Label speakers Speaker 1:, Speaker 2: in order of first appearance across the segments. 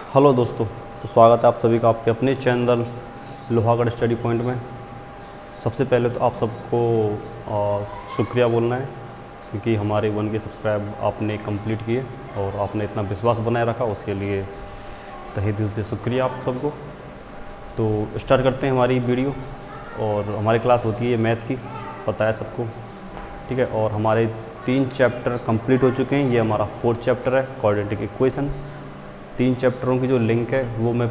Speaker 1: Hello दोस्तों, तो स्वागत है आप सभी का आपके अपने चैनल लोहागढ़ स्टडी पॉइंट में। सबसे पहले तो आप सबको शुक्रिया बोलना है क्योंकि हमारे 1K सब्सक्राइब आपने कंप्लीट किए और आपने इतना विश्वास बनाए रखा, उसके लिए तहे दिल से शुक्रिया आप सबको। तो स्टार्ट करते हैं हमारी वीडियो। और हमारी क्लास होती है मैथ की, पता है सबको, ठीक है। और हमारे 3 चैप्टर कंप्लीट हो चुके हैं। ये हमारा 4th चैप्टर है, क्वाड्रेटिक इक्वेशन। 3 चैप्टरों की जो लिंक है वो मैं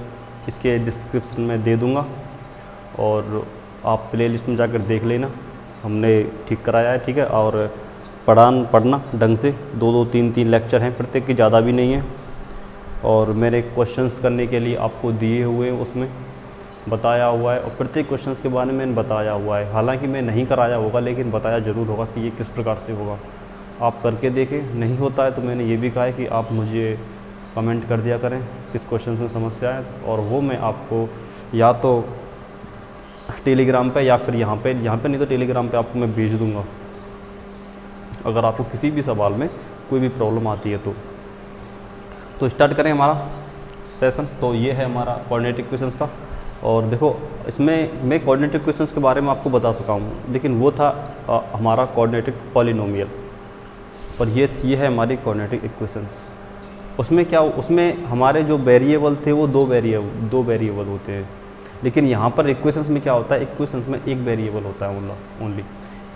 Speaker 1: इसके डिस्क्रिप्शन में दे दूंगा और आप प्लेलिस्ट में जाकर देख लेना, हमने ठीक कराया है, ठीक है। और पढ़ना ढंग से, 2-2, 3-3 लेक्चर हैं प्रत्येक की, ज़्यादा भी नहीं है। और मेरे क्वेश्चंस करने के लिए आपको दिए हुए हैं, उसमें बताया हुआ है और प्रत्येक क्वेश्चंस के बारे में मैंने बताया हुआ है। हालांकि मैं नहीं कराया होगा लेकिन बताया ज़रूर होगा कि ये किस प्रकार से होगा, आप करके देखें। नहीं होता है तो मैंने ये भी कहा है कि आप मुझे कमेंट कर दिया करें किस क्वेश्चन में समस्या है, और वो मैं आपको या तो टेलीग्राम पे या फिर यहाँ पे नहीं तो टेलीग्राम पे आपको मैं भेज दूँगा, अगर आपको किसी भी सवाल में कोई भी प्रॉब्लम आती है तो स्टार्ट करें हमारा सेशन। तो ये है हमारा कोऑर्डिनेट इक्वेशंस का। और देखो, इसमें मैं कोऑर्डिनेट इक्वेशंस के बारे में आपको बता चुका हूँ, लेकिन वो था हमारा कोऑर्डिनेटिक पॉलिनोमियल, और ये है हमारी कोऑर्डिनेटिक इक्वेशंस। उसमें क्या, उसमें हमारे जो वेरिएबल थे वो दो वेरिएबल होते हैं, लेकिन यहाँ पर इक्वेशंस में क्या होता है, इक्वेशंस में एक वेरिएबल होता है ओनली,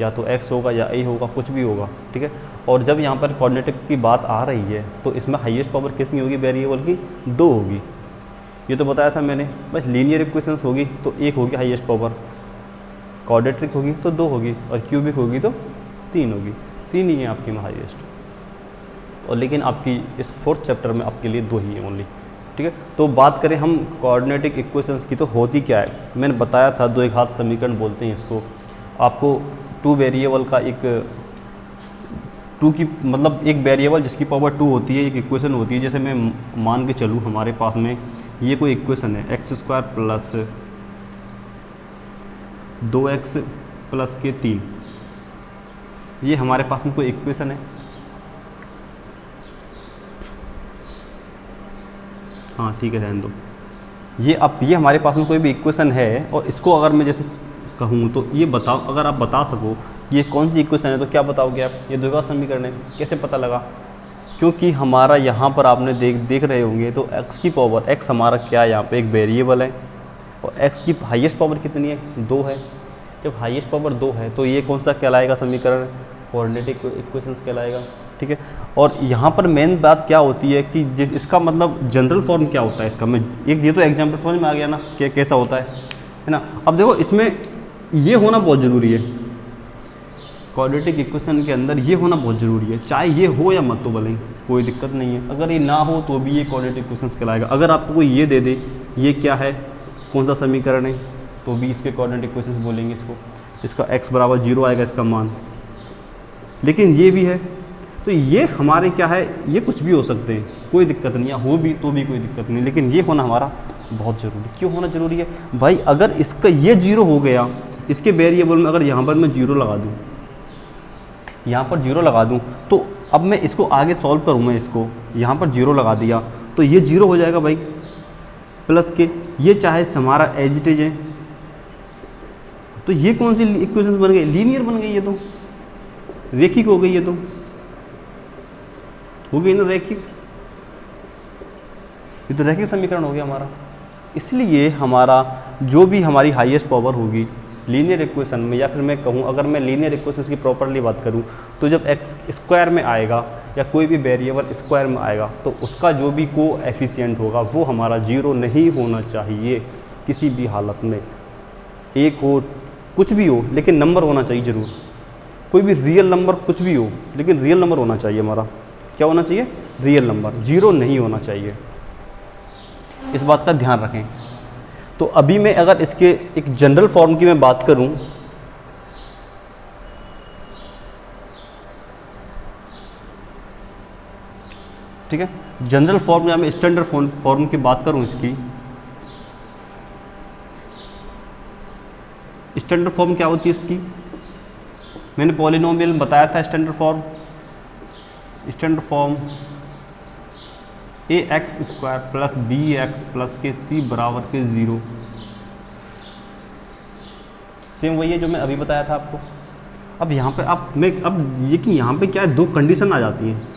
Speaker 1: या तो x होगा या a होगा, कुछ भी होगा, ठीक है। और जब यहाँ पर कोऑर्डिनेट की बात आ रही है तो इसमें हाईएस्ट पावर कितनी होगी वेरिएबल की, 2 होगी। ये तो बताया था मैंने। बस लीनियर इक्वेशंस होगी तो 1 होगी हाईएस्ट पावर, क्वाड्रेटिक होगी तो 2 होगी, और क्यूबिक होगी तो 3 होगी। 3 ही है आपकी में हाईएस्ट, और लेकिन आपकी इस 4th चैप्टर में आपके लिए 2 ही है ओनली, ठीक है। तो बात करें हम कोऑर्डिनेटिक इक्वेशंस की, तो होती क्या है, मैंने बताया था 2 एक हाथ समीकरण बोलते हैं इसको। आपको 2 वेरिएबल का एक 2 की मतलब एक वेरिएबल जिसकी पावर 2 होती है, एक इक्वेशन होती है। जैसे मैं मान के चलूँ हमारे पास में ये कोई इक्वेशन है, x² प्लस 2x प्लस के 3, ये हमारे पास में कोई इक्वेशन है। हाँ ठीक है, रहने दो। ये हमारे पास में कोई भी इक्वेशन है, और इसको अगर मैं जैसे कहूँ तो ये बताओ, अगर आप बता सको ये कौन सी इक्वेशन है तो क्या बताओगे आप, ये द्विघात समीकरण है। कैसे पता लगा, क्योंकि हमारा यहाँ पर आपने देख रहे होंगे तो x की पावर, x हमारा क्या है, यहाँ पे एक वेरिएबल है, और x की हाईएस्ट पावर कितनी है, 2 है। जब हाईएस्ट पावर 2 है तो ये कौन सा कहलाएगा समीकरण, कोऑर्डिनेटिक इक्वेशंस कहलाएगा, ठीक है। और यहाँ पर मेन बात क्या होती है कि इसका मतलब जनरल फॉर्म क्या होता है इसका, मैं ये तो एग्जाम्पल समझ में आ गया ना कि कैसा होता है ना। अब देखो, इसमें ये होना बहुत ज़रूरी है, क्वाड्रेटिक इक्वेशन के अंदर ये होना बहुत ज़रूरी है, चाहे ये हो या मत तो भले, कोई दिक्कत नहीं है। अगर ये ना हो तो भी ये क्वाड्रेटिक इक्वेशंस कहलाएगा। अगर आपको कोई ये दे दे ये क्या है, कौन सा समीकरण है, तो भी इसके क्वाड्रेटिक इक्वेशंस बोलेंगे इसको। इसका x बराबर 0 आएगा इसका मान, लेकिन ये भी है तो ये हमारे क्या है, ये कुछ भी हो सकते हैं, कोई दिक्कत नहीं है, हो भी तो भी कोई दिक्कत नहीं, लेकिन ये होना हमारा बहुत ज़रूरी। क्यों होना ज़रूरी है भाई, अगर इसका ये 0 हो गया, इसके वेरिएबल में अगर यहाँ पर मैं 0 लगा दूँ, यहाँ पर 0 लगा दूँ, तो अब मैं इसको आगे सॉल्व करूँ, मैं इसको यहाँ पर 0 लगा दिया तो ये 0 हो जाएगा भाई, प्लस के ये चाहे हमारा एज इट इज है। तो ये कौन सी इक्वेशंस बन गई, लीनियर बन गई, ये तो रेखिक हो गई, ये तो हो गई ना रेखिक, ये तो रेखिक समीकरण हो गया हमारा। इसलिए हमारा जो भी हमारी हाईएस्ट पावर होगी लीनियर इक्वेशन में, या फिर मैं कहूँ अगर मैं लीनियर इक्वेशंस की प्रॉपरली बात करूँ, तो जब x² में आएगा या कोई भी वेरिएबल स्क्वायर में आएगा तो उसका जो भी कोएफिशिएंट होगा वो हमारा 0 नहीं होना चाहिए किसी भी हालत में। 1 हो, कुछ भी हो, लेकिन नंबर होना चाहिए ज़रूर। कोई भी रियल नंबर कुछ भी हो, लेकिन रियल नंबर होना चाहिए हमारा। क्या होना चाहिए, रियल नंबर, 0 नहीं होना चाहिए। इस बात का ध्यान रखें। तो अभी मैं अगर इसके एक जनरल फॉर्म की मैं बात करूं, ठीक है, जनरल फॉर्म या मैं स्टैंडर्ड फॉर्म की बात करूं, इसकी स्टैंडर्ड फॉर्म क्या होती है इसकी, मैंने पॉलिनोमियल बताया था। Standard form A x square plus B x plus के सी बराबर के 0। सेम वही है जो मैं अभी बताया था आपको। अब यहाँ पे अब ये कि यहाँ पे क्या है, दो कंडीशन आ जाती हैं।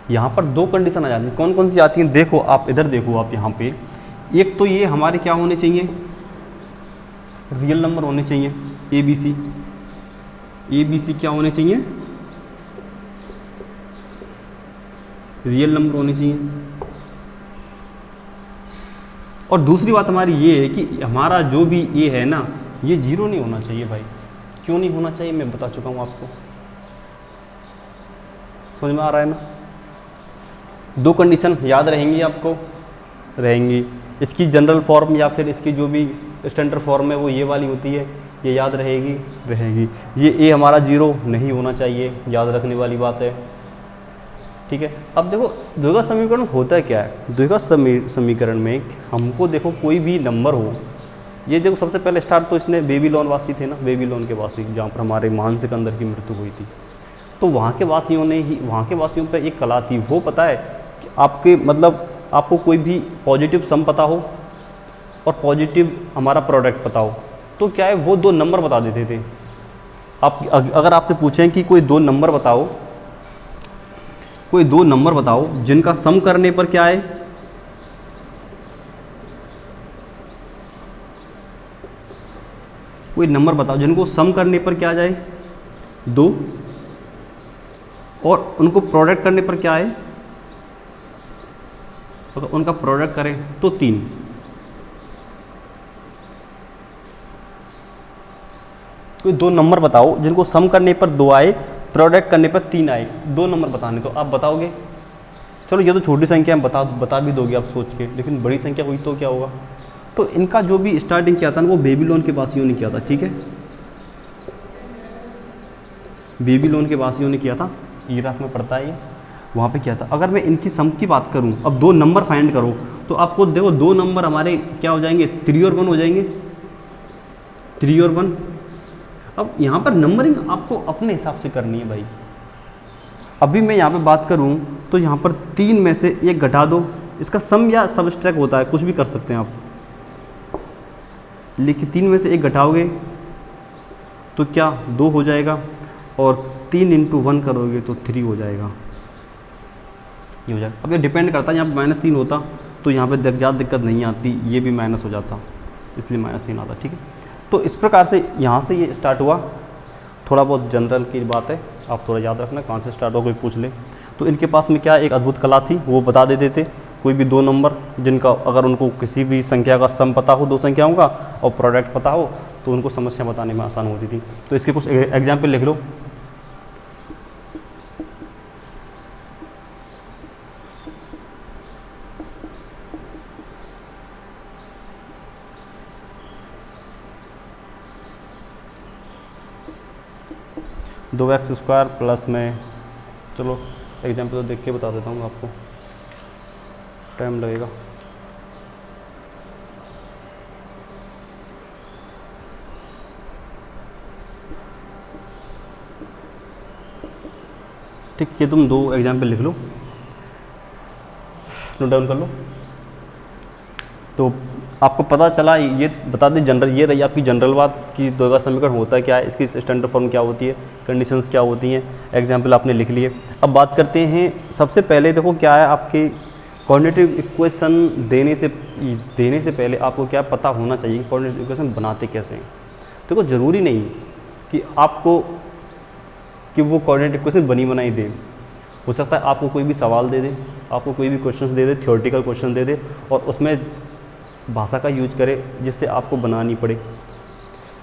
Speaker 1: यहाँ पर दो कंडीशन आ जाती हैं। कौन कौन सी आती हैं, देखो आप इधर देखो, आप यहाँ पे एक तो ये हमारे क्या होने चाहिए, रियल नंबर होने चाहिए, ए बी सी क्या होने चाहिए, रियल नंबर होने चाहिए। और दूसरी बात हमारी ये है कि हमारा जो भी ए है ना, ये 0 नहीं होना चाहिए भाई। क्यों नहीं होना चाहिए मैं बता चुका हूँ आपको, समझ में आ रहा है ना। दो कंडीशन याद रहेंगी आपको, रहेंगी। इसकी जनरल फॉर्म या फिर इसकी जो भी स्टैंडर्ड फॉर्म है वो ये वाली होती है, ये याद रहेगी। ये ए हमारा 0 नहीं होना चाहिए, याद रखने वाली बात है, ठीक है। अब देखो द्विघात समीकरण होता क्या है, द्विघात समीकरण में हमको देखो कोई भी नंबर हो, ये देखो सबसे पहले स्टार्ट तो इसने बेबीलोन वासी थे ना, बेबीलोन के वासी जहाँ पर हमारे महान सिकंदर की मृत्यु हुई थी, तो वहाँ के वासियों पर एक कला थी, वो पता है कि आपके मतलब आपको कोई भी पॉजिटिव सम पता हो और पॉजिटिव हमारा प्रोडक्ट पता हो, तो क्या है वो दो नंबर बता देते थे। आप अगर आपसे पूछें कि कोई दो नंबर बताओ जिनका सम करने पर क्या है, कोई नंबर बताओ जिनको सम करने पर क्या आ जाए 2, और उनको प्रोडक्ट करने पर क्या है, अगर उनका प्रोडक्ट करें तो 3। कोई दो नंबर बताओ जिनको सम करने पर 2 आए, प्रोडक्ट करने पर 3 आए, दो नंबर बताने, तो आप बताओगे। चलो ये तो छोटी संख्या है, बता भी दोगे आप सोच के, लेकिन बड़ी संख्या हुई तो क्या होगा। तो इनका जो भी स्टार्टिंग किया था ना वो बेबीलोन के वासियों ने किया था, ठीक है, बेबीलोन के वासियों ने किया था, इराक में पड़ता है ये, वहाँ पे किया था। अगर मैं इनकी सम की बात करूँ, अब दो नंबर फाइंड करो, तो आपको देखो दो नंबर हमारे क्या हो जाएंगे, 3 और 1 हो जाएंगे, 3 और 1। अब यहाँ पर नंबरिंग आपको अपने हिसाब से करनी है भाई। अभी मैं यहाँ पे बात करूँ तो यहाँ पर 3 में से 1 घटा दो, इसका सम या सबट्रैक्ट होता है, कुछ भी कर सकते हैं आप, लेकिन 3 में से 1 घटाओगे तो क्या 2 हो जाएगा, और 3 × 1 करोगे तो 3 हो जाएगा, ये हो जाएगा। अब ये डिपेंड करता है, यहाँ पर -3 होता तो यहाँ पे ज़्यादा दिक्कत नहीं आती, ये भी माइनस हो जाता, इसलिए -3 आता, ठीक है। तो इस प्रकार से यहाँ से ये स्टार्ट हुआ, थोड़ा बहुत जनरल की बात है, आप थोड़ा याद रखना कहाँ से स्टार्ट हो, कोई पूछ ले तो इनके पास में क्या एक अद्भुत कला थी, वो बता देते थे कोई भी दो नंबर जिनका अगर उनको किसी भी संख्या का सम पता हो, दो संख्याओं का, और प्रोडक्ट पता हो, तो उनको समस्या बताने में आसान होती थी। तो इसके कुछ एग्जाम्पल लिख लो। दो एक्स स्क्वायर प्लस में, चलो एग्जाम्पल तो देख के बता देता हूँ आपको, टाइम लगेगा। ठीक, ये तुम 2 एग्जाम्पल लिख लो, नोट डाउन कर लो। तो आपको पता चला, ये बता दें जनरल, ये रही आपकी जनरल बात कि द्विघात समीकरण होता क्या है, इसकी स्टैंडर्ड फॉर्म क्या होती है, कंडीशंस क्या होती हैं, एग्जाम्पल आपने लिख लिए। अब बात करते हैं, सबसे पहले देखो क्या है, आपके कोऑर्डिनेट इक्वेशन देने से पहले आपको क्या पता होना चाहिए, कोऑर्डिनेट इक्वेशन बनाते कैसे हैं। देखो ज़रूरी नहीं कि आपको कि वो कोऑर्डिनेट इक्वेशन बनी बनाई दे, हो सकता है आपको कोई भी सवाल दे दे, आपको कोई भी क्वेश्चंस दे दे, थ्योरेटिकल क्वेश्चन दे दे, और उसमें भाषा का यूज करे जिससे आपको बनानी पड़े।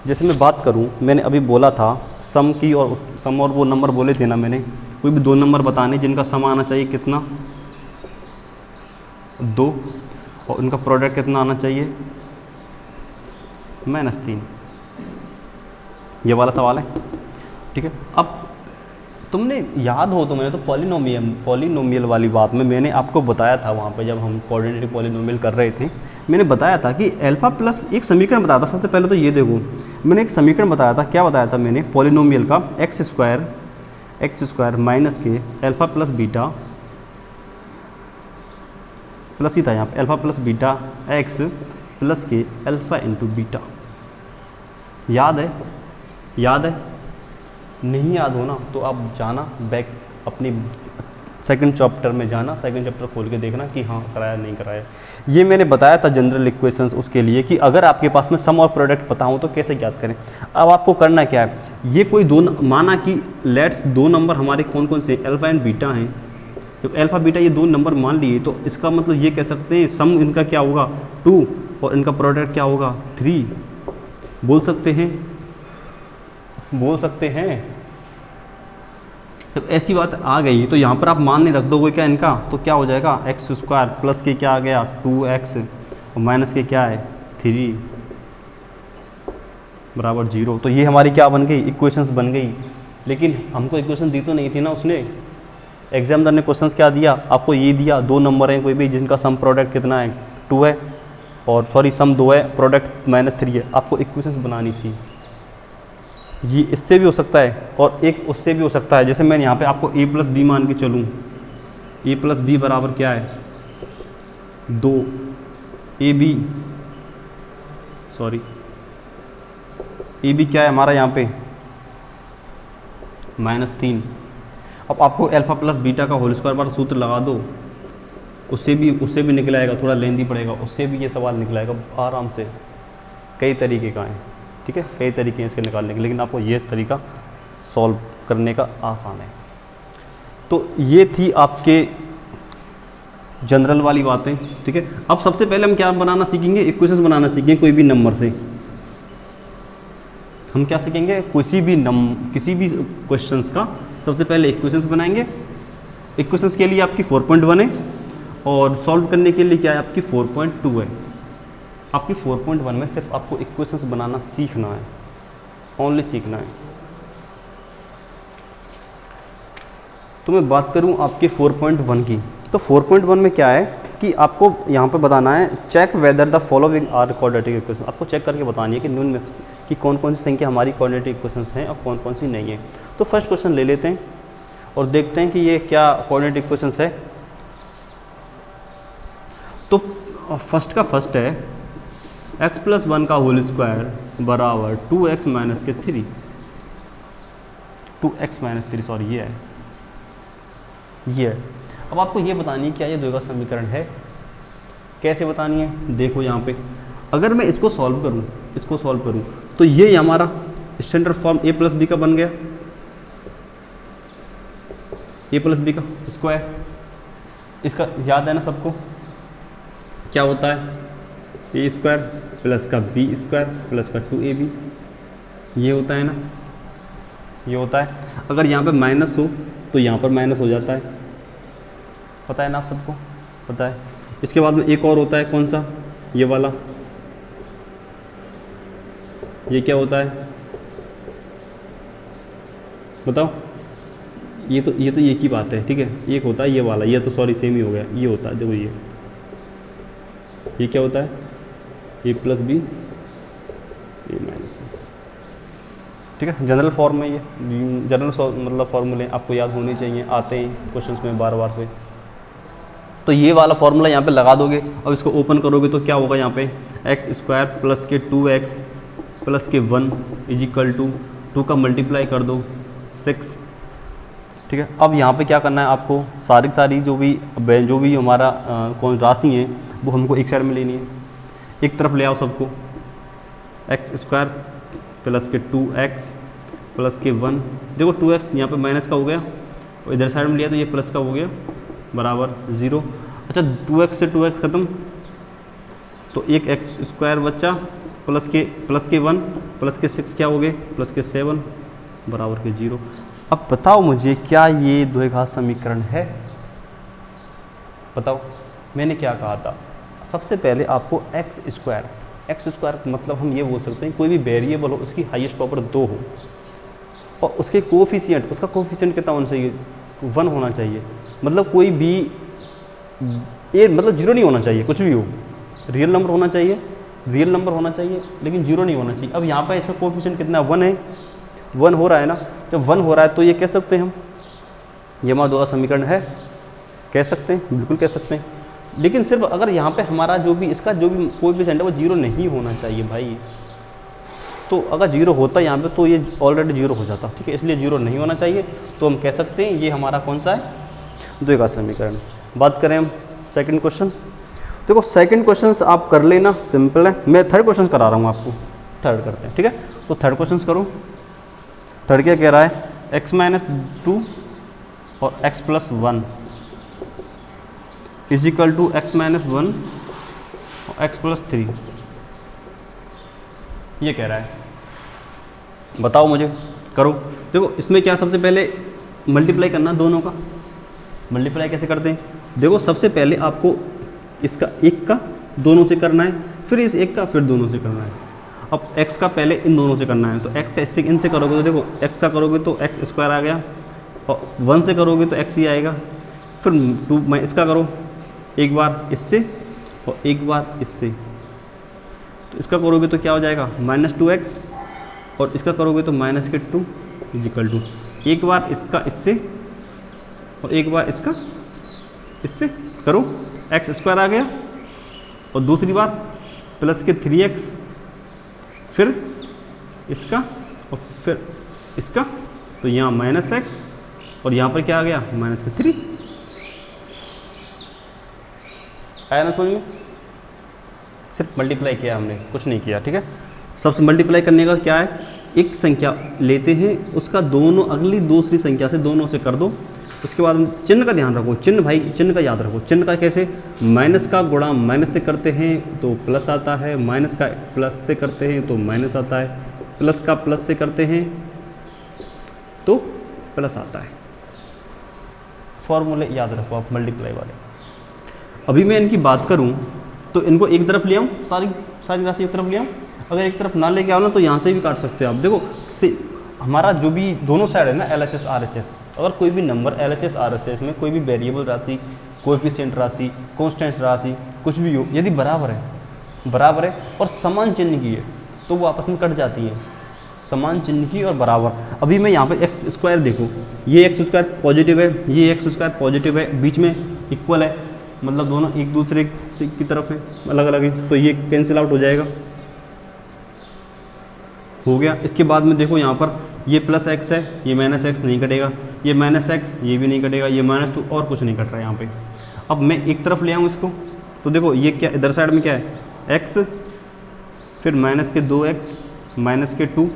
Speaker 1: जैसे मैं बात करूं, मैंने अभी बोला था सम की, और सम और वो नंबर बोले थे ना मैंने, कोई भी दो नंबर बताने जिनका सम आना चाहिए कितना, 2, और उनका प्रोडक्ट कितना आना चाहिए, -3। ये वाला सवाल है, ठीक है। अब तुमने याद हो तो मैंने तो पॉलिनोमियल वाली बात में मैंने आपको बताया था, वहाँ पे जब हम कोऑर्डिनेट पॉलिनोमियल कर रहे थे, मैंने बताया था कि अल्फा प्लस एक समीकरण बताया था। सबसे पहले तो ये देखो, मैंने एक समीकरण बताया था, क्या बताया था मैंने, पॉलिनोमियल का x² एक्स स्क्वायर माइनस के अल्फ़ा प्लस बीटा, प्लस ही था यहाँ पे, alpha plus beta x plus के अल्फ़ा इंटू बीटा। याद है? याद है? नहीं याद हो ना तो आप जाना बैक अपनी सेकंड चैप्टर में जाना, सेकंड चैप्टर खोल के देखना कि हाँ कराया नहीं कराया। ये मैंने बताया था जनरल इक्वेशंस उसके लिए कि अगर आपके पास में सम और प्रोडक्ट पता हो तो कैसे ज्ञात करें। अब आपको करना क्या है, ये कोई दो, माना कि लेट्स दो नंबर हमारे कौन कौन से अल्फ़ा एंड बीटा हैं। जब अल्फ़ा बीटा ये दो नंबर मान लिए तो इसका मतलब ये कह सकते हैं सम इनका क्या होगा 2 और इनका प्रोडक्ट क्या होगा 3। बोल सकते हैं, बोल सकते हैं। जब ऐसी बात आ गई तो यहाँ पर आप मान नहीं रख दोगे क्या इनका, तो क्या हो जाएगा एक्स स्क्वायर प्लस के क्या आ गया 2x और माइनस के क्या है 3 बराबर 0। तो ये हमारी क्या बन गई, इक्वेशंस बन गई। लेकिन हमको इक्वेशन दी तो नहीं थी ना उसने। एग्जामिनर ने क्वेश्चंस क्या दिया आपको, ये दिया दो नंबर हैं कोई भी जिनका सम प्रोडक्ट कितना है 2 है, और सॉरी सम 2 है प्रोडक्ट -3 है। आपको इक्वेशंस बनानी थी। ये इससे भी हो सकता है और एक उससे भी हो सकता है। जैसे मैं यहाँ पे आपको a प्लस बी मान के चलूँ, a प्लस बी बराबर क्या है 2, AB सॉरी AB क्या है हमारा यहाँ पे -3। अब आपको अल्फ़ा प्लस बीटा का होल स्क्वायर बार सूत्र लगा दो, उससे भी निकल आएगा, थोड़ा लेंदी पड़ेगा, उससे भी ये सवाल निकल आएगा आराम से। कई तरीके का है, ठीक है, कई तरीके हैं इसके निकालने के, लेकिन आपको ये तरीका सॉल्व करने का आसान है। तो ये थी आपके जनरल वाली बातें, ठीक है। अब सबसे पहले हम क्या बनाना सीखेंगे, इक्वेशंस बनाना सीखेंगे कोई भी नंबर से। हम क्या सीखेंगे, किसी भी क्वेश्चंस का सबसे पहले इक्वेशंस बनाएंगे। इक्वेशंस के लिए आपकी 4.1 है और सॉल्व करने के लिए क्या है आपकी 4.2 है। आपकी 4.1 में सिर्फ आपको इक्वेशंस बनाना सीखना है, ओनली सीखना है। तो मैं बात करूं आपके 4.1 की, तो 4.1 में क्या है कि आपको यहाँ पे बताना है check whether the following are quadratic equation. आपको चेक करके बतानी है कि निम्न में कि कौन कौन सी संख्या हमारी क्वाड्रेटिक इक्वेशंस हैं और कौन कौन सी नहीं है। तो फर्स्ट क्वेश्चन ले लेते हैं और देखते हैं कि ये क्या क्वाड्रेटिक इक्वेशंस है। तो फर्स्ट का फर्स्ट है x प्लस 1 का होल स्क्वायर बराबर 2x माइनस के 3, 2x माइनस 3 सॉरी ये है। अब आपको ये बतानी है क्या ये द्विघात समीकरण है, कैसे बतानी है। देखो यहाँ पे अगर मैं इसको सॉल्व करूँ तो ये हमारा standard form a plus B का बन गया, a प्लस बी का स्क्वायर। इसका याद है ना सबको, क्या होता है a स्क्वायर प्लस का b स्क्वायर प्लस का 2ab, ये होता है ना, ये होता है। अगर यहाँ पे माइनस हो तो यहाँ पर माइनस हो जाता है, पता है ना आप सबको, पता है। इसके बाद में एक और होता है, कौन सा, ये वाला, ये क्या होता है बताओ। ये तो एक ही बात है, ठीक है। एक होता है ये वाला, ये तो सॉरी सेम ही हो गया, ये होता है देखो, ये क्या होता है a plus B A minus B, ठीक है। जनरल फॉर्म में ये जनरल मतलब फॉर्मूले आपको याद होने चाहिए, आते हैं क्वेश्चंस में बार बार से। तो ये वाला फॉर्मूला यहाँ पे लगा दोगे और इसको ओपन करोगे तो क्या होगा यहाँ पे एक्स स्क्वायर प्लस के 2x प्लस के 1 इज इक्वल टू 2 का मल्टीप्लाई कर दो 6, ठीक है। अब यहाँ पे क्या करना है आपको, सारी जो भी हमारा कौन राशि है वो हमको एक साइड में लेनी है, एक तरफ ले आओ सबको। एक्स स्क्वायर प्लस के 2x प्लस के 1, देखो 2x यहाँ पे माइनस का हो गया और इधर साइड में लिया तो ये प्लस का हो गया बराबर 0। अच्छा 2x से 2x ख़त्म तो एक एक्स स्क्वायर बच्चा प्लस के 1 प्लस के 6 क्या हो गए प्लस के 7 बराबर के 0। अब बताओ मुझे क्या ये द्विघात समीकरण है, बताओ। मैंने क्या कहा था, सबसे पहले आपको एक्स स्क्वायर मतलब हम ये बोल सकते हैं कोई भी वेरिएबल हो उसकी हाईएस्ट पावर 2 हो और उसके कोफिशिएंट, उसका कोफिशिएंट कितना होना चाहिए 1 होना चाहिए। मतलब कोई भी ये मतलब 0 नहीं होना चाहिए, कुछ भी हो रियल नंबर होना चाहिए लेकिन 0 नहीं होना चाहिए। अब यहाँ पर इसका कोफिशिएंट कितना 1 है, 1 हो रहा है ना। जब 1 हो रहा है तो ये कह सकते हैं हम ये हमारा दूसरा समीकरण है, कह सकते हैं, बिल्कुल कह सकते हैं। लेकिन सिर्फ अगर यहाँ पे हमारा जो भी इसका जो भी कोएफिशिएंट है वो 0 नहीं होना चाहिए भाई। तो अगर 0 होता यहाँ पे तो ये ऑलरेडी 0 हो जाता, ठीक है, इसलिए 0 नहीं होना चाहिए। तो हम कह सकते हैं ये हमारा कौन सा है, द्विघात समीकरण। बात करें हम सेकंड क्वेश्चन। देखो सेकंड क्वेश्चन आप कर लेना, सिंपल है। मैं थर्ड क्वेश्चन करा रहा हूँ आपको, थर्ड करते हैं, ठीक है। तो थर्ड क्वेश्चन करो। थर्ड क्या कह रहा है, x-2 और x+1 is equal to x-1 और x+3, ये कह रहा है। बताओ मुझे, करो। देखो इसमें क्या, सबसे पहले मल्टीप्लाई करना दोनों का। मल्टीप्लाई कैसे करते हैं, देखो सबसे पहले आपको इसका एक का दोनों से करना है, फिर इस एक का फिर दोनों से करना है। अब x का पहले इन दोनों से करना है, तो x का इससे इनसे करोगे तो देखो x का करोगे तो x² आ गया, और 1 से करोगे तो x ही आएगा। फिर 2 मैं इसका करो, एक बार इससे और एक बार इससे, तो इसका करोगे तो क्या हो जाएगा -2x, और इसका करोगे तो -2 इजिकल टू एक बार इसका इससे और एक बार इसका इससे करो, x² आ गया, और दूसरी बार प्लस के 3x, फिर इसका और फिर इसका, तो यहाँ -x और यहाँ पर क्या आ गया -3। आया ना समझ में, सिर्फ मल्टीप्लाई किया हमने, कुछ नहीं किया, ठीक है। सबसे मल्टीप्लाई करने का क्या है, एक संख्या लेते हैं उसका दोनों अगली दूसरी संख्या से दोनों से कर दो। उसके बाद चिन्ह का ध्यान रखो, चिन्ह भाई चिन्ह का याद रखो। चिन्ह का कैसे, माइनस का गुणा माइनस से करते हैं तो प्लस आता है, माइनस का प्लस से करते हैं तो माइनस आता है, प्लस का प्लस से करते हैं तो प्लस आता है। फॉर्मूले याद रखो आप मल्टीप्लाई वाले। अभी मैं इनकी बात करूं तो इनको एक तरफ ले आऊँ, सारी राशि एक तरफ ले आऊँ। अगर एक तरफ ना लेके आओ ना तो यहाँ से भी काट सकते हो आप। देखो हमारा जो भी दोनों साइड है ना LHS RHS, अगर कोई भी नंबर LHS RHS में कोई भी वेरिएबल राशि, कोएफिशिएंट राशि, कांस्टेंट राशि कुछ भी हो, यदि बराबर है और समान चिन्ह की है तो वो आपस में कट जाती है, समान चिन्ह की और बराबर। अभी मैं यहाँ पे x² देखो, ये x² पॉजिटिव है, ये x² पॉजिटिव है, बीच में इक्वल है, मतलब दोनों एक दूसरे की तरफ है, अलग अलग है, तो ये कैंसिल आउट हो जाएगा, हो गया। इसके बाद में देखो यहाँ पर ये +x है, ये -x नहीं कटेगा, ये -x ये भी नहीं कटेगा, ये -2 और कुछ नहीं कट रहा है यहाँ पे। अब मैं एक तरफ ले आऊँ इसको, तो देखो ये क्या, इधर साइड में क्या है x, फिर -2x -2,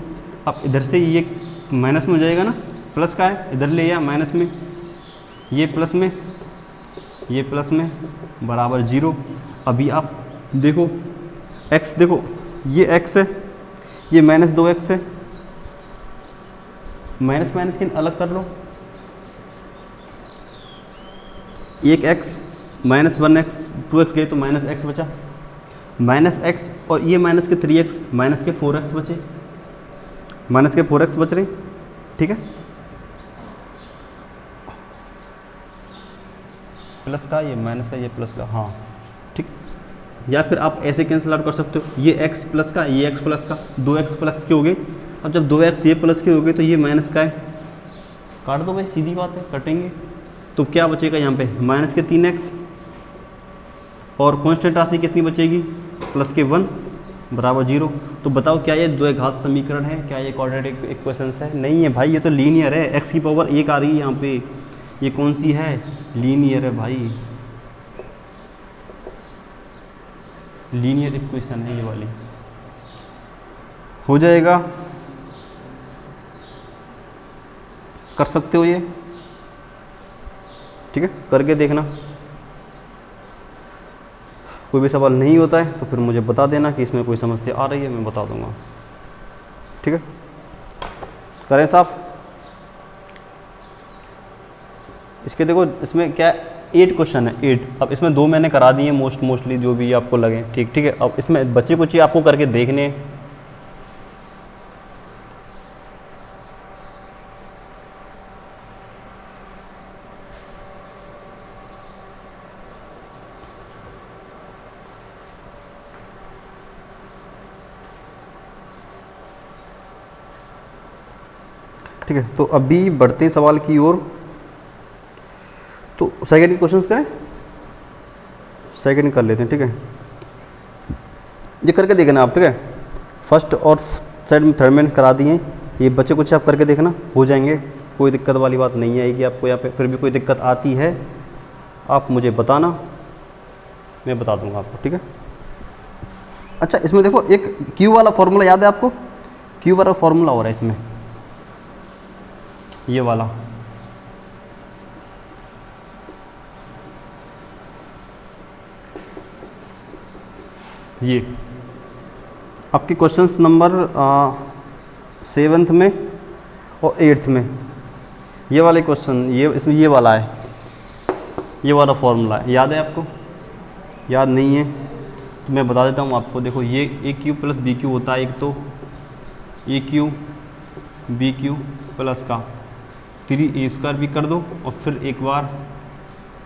Speaker 1: अब इधर से ये माइनस में हो जाएगा ना, प्लस का है, इधर ले आया माइनस में, ये प्लस में, ये प्लस में बराबर 0। अभी आप देखो x, देखो ये x है, ये -2x है, माइनस माइनस के अलग कर लो, एक x -1x 2x गए तो -x बचा, -x और ये माइनस के 3x माइनस के 4x बचे, माइनस के 4x बच रहे, ठीक है। प्लस का ये माइनस का, ये प्लस का, हाँ ठीक। या फिर आप ऐसे कैंसिल आउट कर सकते हो, ये x प्लस का, ये x प्लस का, 2x प्लस के हो गए। अब जब 2x ये प्लस के हो गए तो ये माइनस का है, काट दो भाई, सीधी बात है, कटेंगे। तो क्या बचेगा यहाँ पे, माइनस के 3x और कांस्टेंट राशि कितनी बचेगी, प्लस के 1 बराबर 0। तो बताओ क्या ये द्विघात समीकरण है, क्या ये क्वाड्रेटिक इक्वेशन है? नहीं है भाई, ये तो लीनियर है, x की पावर 1 आ रही है यहाँ पे, ये कौन सी है, लीनियर है भाई, लीनियर इक्वेशन है ये वाली। हो जाएगा, कर सकते हो ये, ठीक है, करके देखना। कोई भी सवाल नहीं होता है तो फिर मुझे बता देना कि इसमें कोई समस्या आ रही है, मैं बता दूंगा, ठीक है। करें साफ। इसके देखो इसमें क्या 8 क्वेश्चन है, 8। अब इसमें 2 मैंने करा दिए मोस्टली जो भी आपको लगे, ठीक है। अब इसमें बच्चे कुछ आपको करके देखने हैं। ठीक है, तो अभी बढ़ते हैं सवाल की ओर। तो सेकंड क्वेश्चन करें, सेकंड कर लेते हैं, ठीक है। ये करके देखना आप, ठीक है। फर्स्ट और थर्ड में करा दिए, ये बच्चे कुछ आप करके देखना, हो जाएंगे, कोई दिक्कत वाली बात नहीं आएगी आपको। यहाँ पे फिर भी कोई दिक्कत आती है आप मुझे बताना, मैं बता दूंगा आपको, ठीक है। अच्छा, इसमें देखो एक क्यू वाला फॉर्मूला याद है आपको? क्यू वाला फॉर्मूला हो रहा है इसमें, ये वाला, ये आपके क्वेश्चंस नंबर 7th में और 8th में ये वाले क्वेश्चन, ये इसमें ये वाला है, ये वाला फॉर्मूला है, याद है आपको? याद नहीं है तो मैं बता देता हूँ आपको। देखो ये ए क्यू प्लस बी क्यू होता है, एक तो ए क्यू बी क्यू प्लस का 3a² भी कर दो और फिर एक बार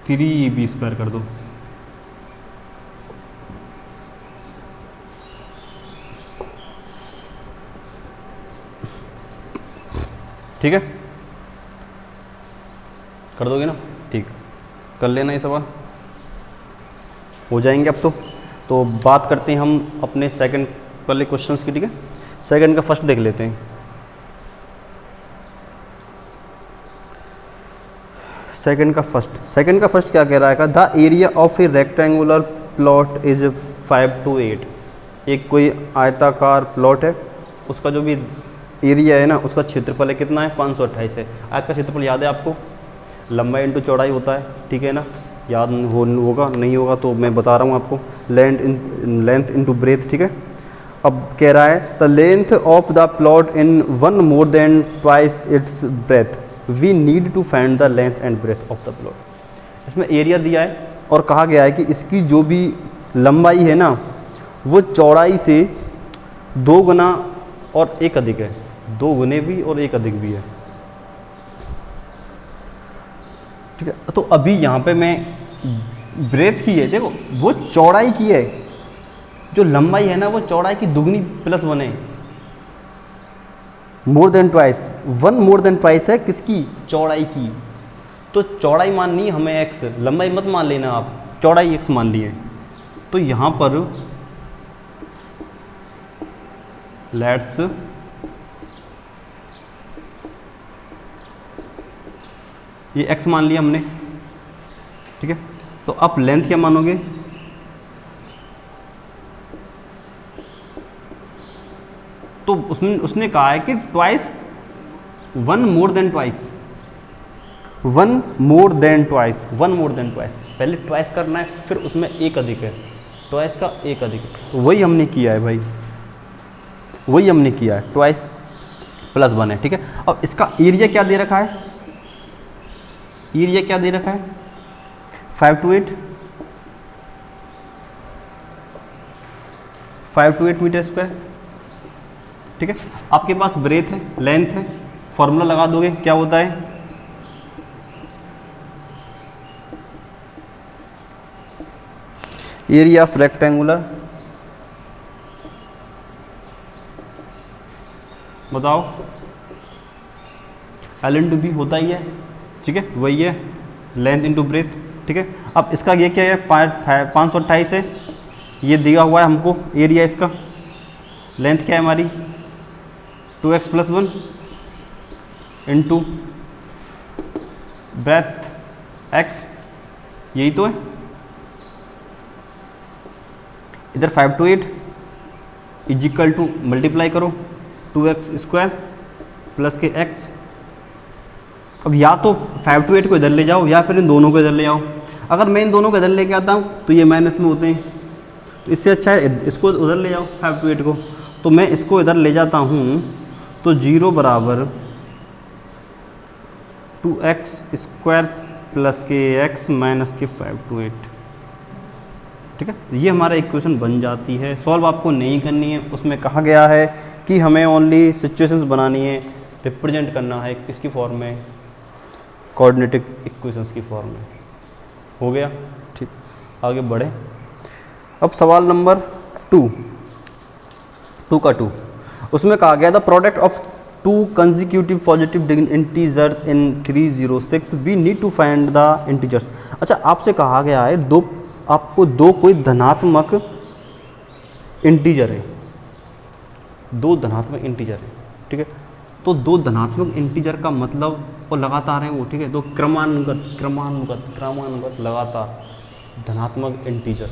Speaker 1: 3ab² कर दो। ठीक है, कर दोगे ना? ठीक, कर लेना ये सवाल, हो जाएंगे अब तो बात करते हैं हम अपने सेकंड वाले क्वेश्चंस की, ठीक है। सेकंड का फर्स्ट देख लेते हैं। सेकंड का फर्स्ट क्या कह रहा है? The area of A rectangular plot is 5 to 8। एक कोई आयताकार प्लॉट है, उसका जो भी एरिया है ना, उसका क्षेत्रफल है कितना है? 528 है। आयत का क्षेत्रफल याद है आपको? लंबाई इंटू चौड़ाई होता है, ठीक है ना? याद होगा, नहीं होगा तो मैं बता रहा हूँ आपको, लेंथ इंटू ब्रेथ, ठीक है। अब कह रहा है the length of the plot in 1 more than twice it's breadth, we need to find the length and breadth of the plot. इसमें एरिया दिया है और कहा गया है कि इसकी जो भी लंबाई है ना, वो चौड़ाई से 2 गुना और 1 अधिक है, 2 गुने भी और 1 अधिक भी है, ठीक है। तो अभी यहाँ पे मैं ब्रेथ की है, देखो वो चौड़ाई की है, जो लंबाई है ना वो चौड़ाई की दुगनी +1 है, more than twice, 1 more than twice है किसकी? चौड़ाई की। तो चौड़ाई माननी हमें x, लंबाई मत मान लेना आप, चौड़ाई x मान लिए। तो यहाँ पर लेट्स ये x मान लिया हमने, ठीक है। तो आप लेंथ क्या मानोगे? तो उसने कहा है कि twice, 1 more than twice, 1 more than twice, 1 more than twice। पहले ट्वाइस करना है, फिर उसमें 1 अधिक है, ट्वाइस का 1 अधिक है। तो वही हमने किया है भाई, वही हमने किया है, ट्वाइस +1 है, ठीक है। अब इसका एरिया क्या दे रखा है? एरिया क्या दे रखा है? 5 to 8, 5 to 8 मीटर स्क्वायर, ठीक है। आपके पास ब्रेथ है, लेंथ है, फॉर्मूला लगा दोगे, क्या होता है? एरिया ऑफ रेक्टेंगुलर, बताओ, L इंटू बी होता ही है, ठीक है, वही है, लेंथ इंटू ब्रेथ, ठीक है। अब इसका ये क्या है? 528 है, ये दिया हुआ है हमको एरिया इसका। लेंथ क्या है हमारी? 2x + 1 इंटू ब्रेथ x, यही तो है। इधर 5 to 8 इजिकल टू मल्टीप्लाई करो 2x² प्लस के x। अब या तो 5 to 8 को इधर ले जाओ या फिर इन दोनों को इधर ले आओ। अगर मैं इन दोनों को इधर लेके आता हूँ तो ये माइनस में होते हैं, तो इससे अच्छा है इसको उधर ले जाओ 5 to 8 को। तो मैं इसको इधर ले जाता हूँ तो 0 बराबर 2x² प्लस के x माइनस के 5 to 8, ठीक है। ये हमारा इक्वेशन बन जाती है। सॉल्व आपको नहीं करनी है, उसमें कहा गया है कि हमें ओनली सिचुएशंस बनानी है, रिप्रेजेंट करना है किसकी फॉर्म में? कोऑर्डिनेटिक इक्वेशंस की फॉर्म में। हो गया, ठीक, आगे बढ़े। अब सवाल नंबर 2 का 2, उसमें कहा गया था product of 2 consecutive positive integers in 306 we need to find the integers। अच्छा, आपसे कहा गया है आपको दो कोई धनात्मक इंटीजर है, दो धनात्मक इंटीजर है, ठीक है। तो दो धनात्मक इंटीजर का मतलब वो लगातार है वो, ठीक है। तो क्रमानुगत लगातार धनात्मक इंटीजर।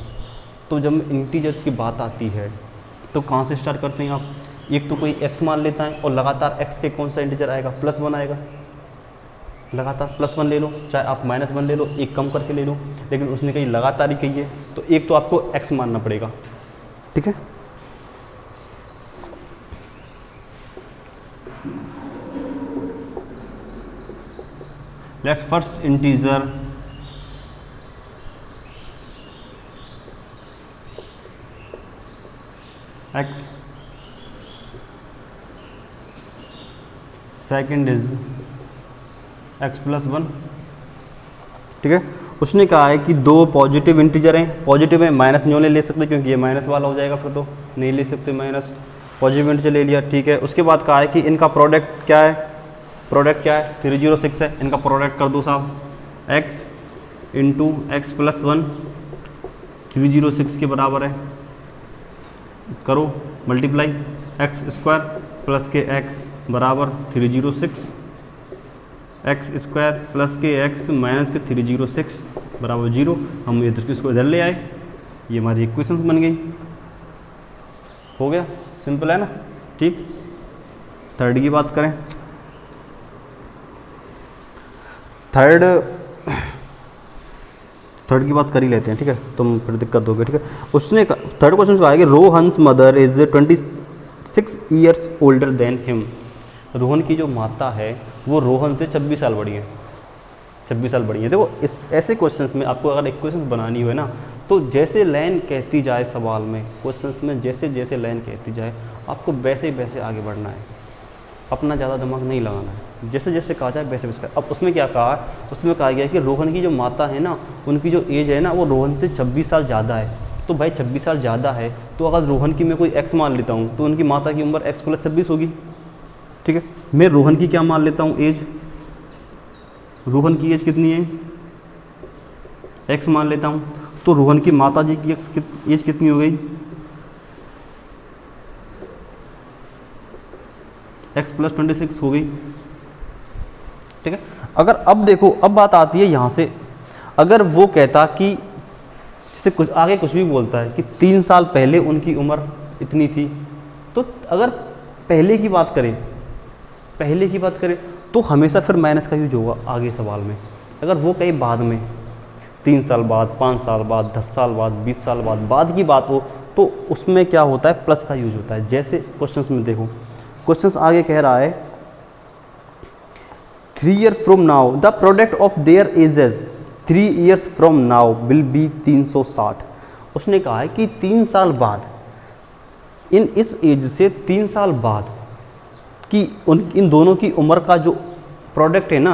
Speaker 1: तो जब इंटीजर्स की बात आती है तो कहाँ से स्टार्ट करते हैं आप? एक तो कोई x मान लेता है और लगातार x के कौन सा इंटीजर आएगा? +1 आएगा। लगातार +1 ले लो, चाहे आप -1 ले लो, एक कम करके ले लो, लेकिन उसने कहीं लगातार ही कही है तो एक तो आपको x मानना पड़ेगा, ठीक है। Let's first integer x, second is x+1, ठीक है। उसने कहा है कि दो पॉजिटिव इंटीजर हैं, पॉजिटिव है, माइनस नहीं ले सकते क्योंकि ये माइनस वाला हो जाएगा, फिर तो नहीं ले सकते माइनस, पॉजिटिव इंटीजर ले लिया, ठीक है। उसके बाद कहा है कि इनका प्रोडक्ट क्या है? 306 है, इनका प्रोडक्ट कर दो साहब, x इंटू x+1 306 के बराबर है, करो मल्टीप्लाई, x² प्लस के x बराबर 306, x² प्लस के x माइनस के 306 बराबर 0। हम इधर किसको इधर ले आए, ये हमारी इक्वेशंस बन गई, हो गया, सिंपल है ना, ठीक। थर्ड की बात करें, थर्ड की बात कर ही लेते हैं, ठीक है, तुम फिर दिक्कत होगी, ठीक है। उसने थर्ड क्वेश्चन कहा है कि Rohan's mother is 26 years older than him. Rohan की जो माता है वो रोहन से 26 साल बड़ी है, 26 साल बड़ी है। देखो इस ऐसे क्वेश्चंस में आपको अगर इक्वेशंस बनानी हो ना, तो जैसे लाइन कहती जाए सवाल में, क्वेश्चंस में जैसे जैसे लाइन कहती जाए आपको वैसे वैसे आगे बढ़ना है, अपना ज़्यादा दिमाग नहीं लगाना है, जैसे जैसे कहा जाए वैसे वैसे। अब उसमें क्या कहा, उसमें कहा गया कि रोहन की जो माता है ना, उनकी जो एज है ना वो रोहन से 26 साल ज़्यादा है। तो भाई 26 साल ज़्यादा है, तो अगर रोहन की मैं कोई x मान लेता हूँ तो उनकी माता की उम्र x+26 होगी, ठीक है। मैं रोहन की क्या मान लेता हूँ, एज, रोहन की एज कितनी है, x मान लेता हूँ, तो रोहन की माता जी की एज कितनी हो गई, x+26 हो गई, ठीक है। अगर अब देखो, अब बात आती है यहाँ से, अगर वो कहता कि जैसे कुछ आगे कुछ भी बोलता है कि 3 साल पहले उनकी उम्र इतनी थी, तो अगर पहले की बात करें तो हमेशा फिर माइनस का यूज होगा आगे सवाल में। अगर वो कहीं बाद में 3 साल बाद, 5 साल बाद, 10 साल बाद, 20 साल बाद की बात हो, तो उसमें क्या होता है, प्लस का यूज होता है। जैसे क्वेश्चंस में देखो, क्वेश्चंस आगे कह रहा है 3 years from now the product of their edges 3 years from now will be 360। उसने कहा है कि 3 साल बाद, इस एज से 3 साल बाद कि इन दोनों की उम्र का जो प्रोडक्ट है ना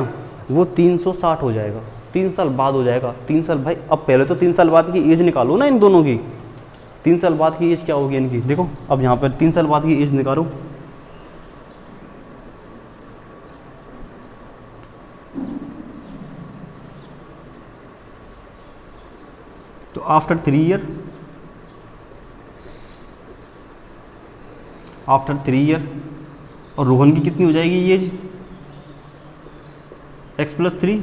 Speaker 1: वो 360 हो जाएगा, 3 साल बाद हो जाएगा। 3 साल भाई, अब पहले तो 3 साल बाद की एज निकालो ना इन दोनों की, 3 साल बाद की एज क्या होगी इनकी, देखो अब यहाँ पर 3 साल बाद की एज निकालो, तो आफ्टर 3 ईयर और रोहन की कितनी हो जाएगी ये एज, x+3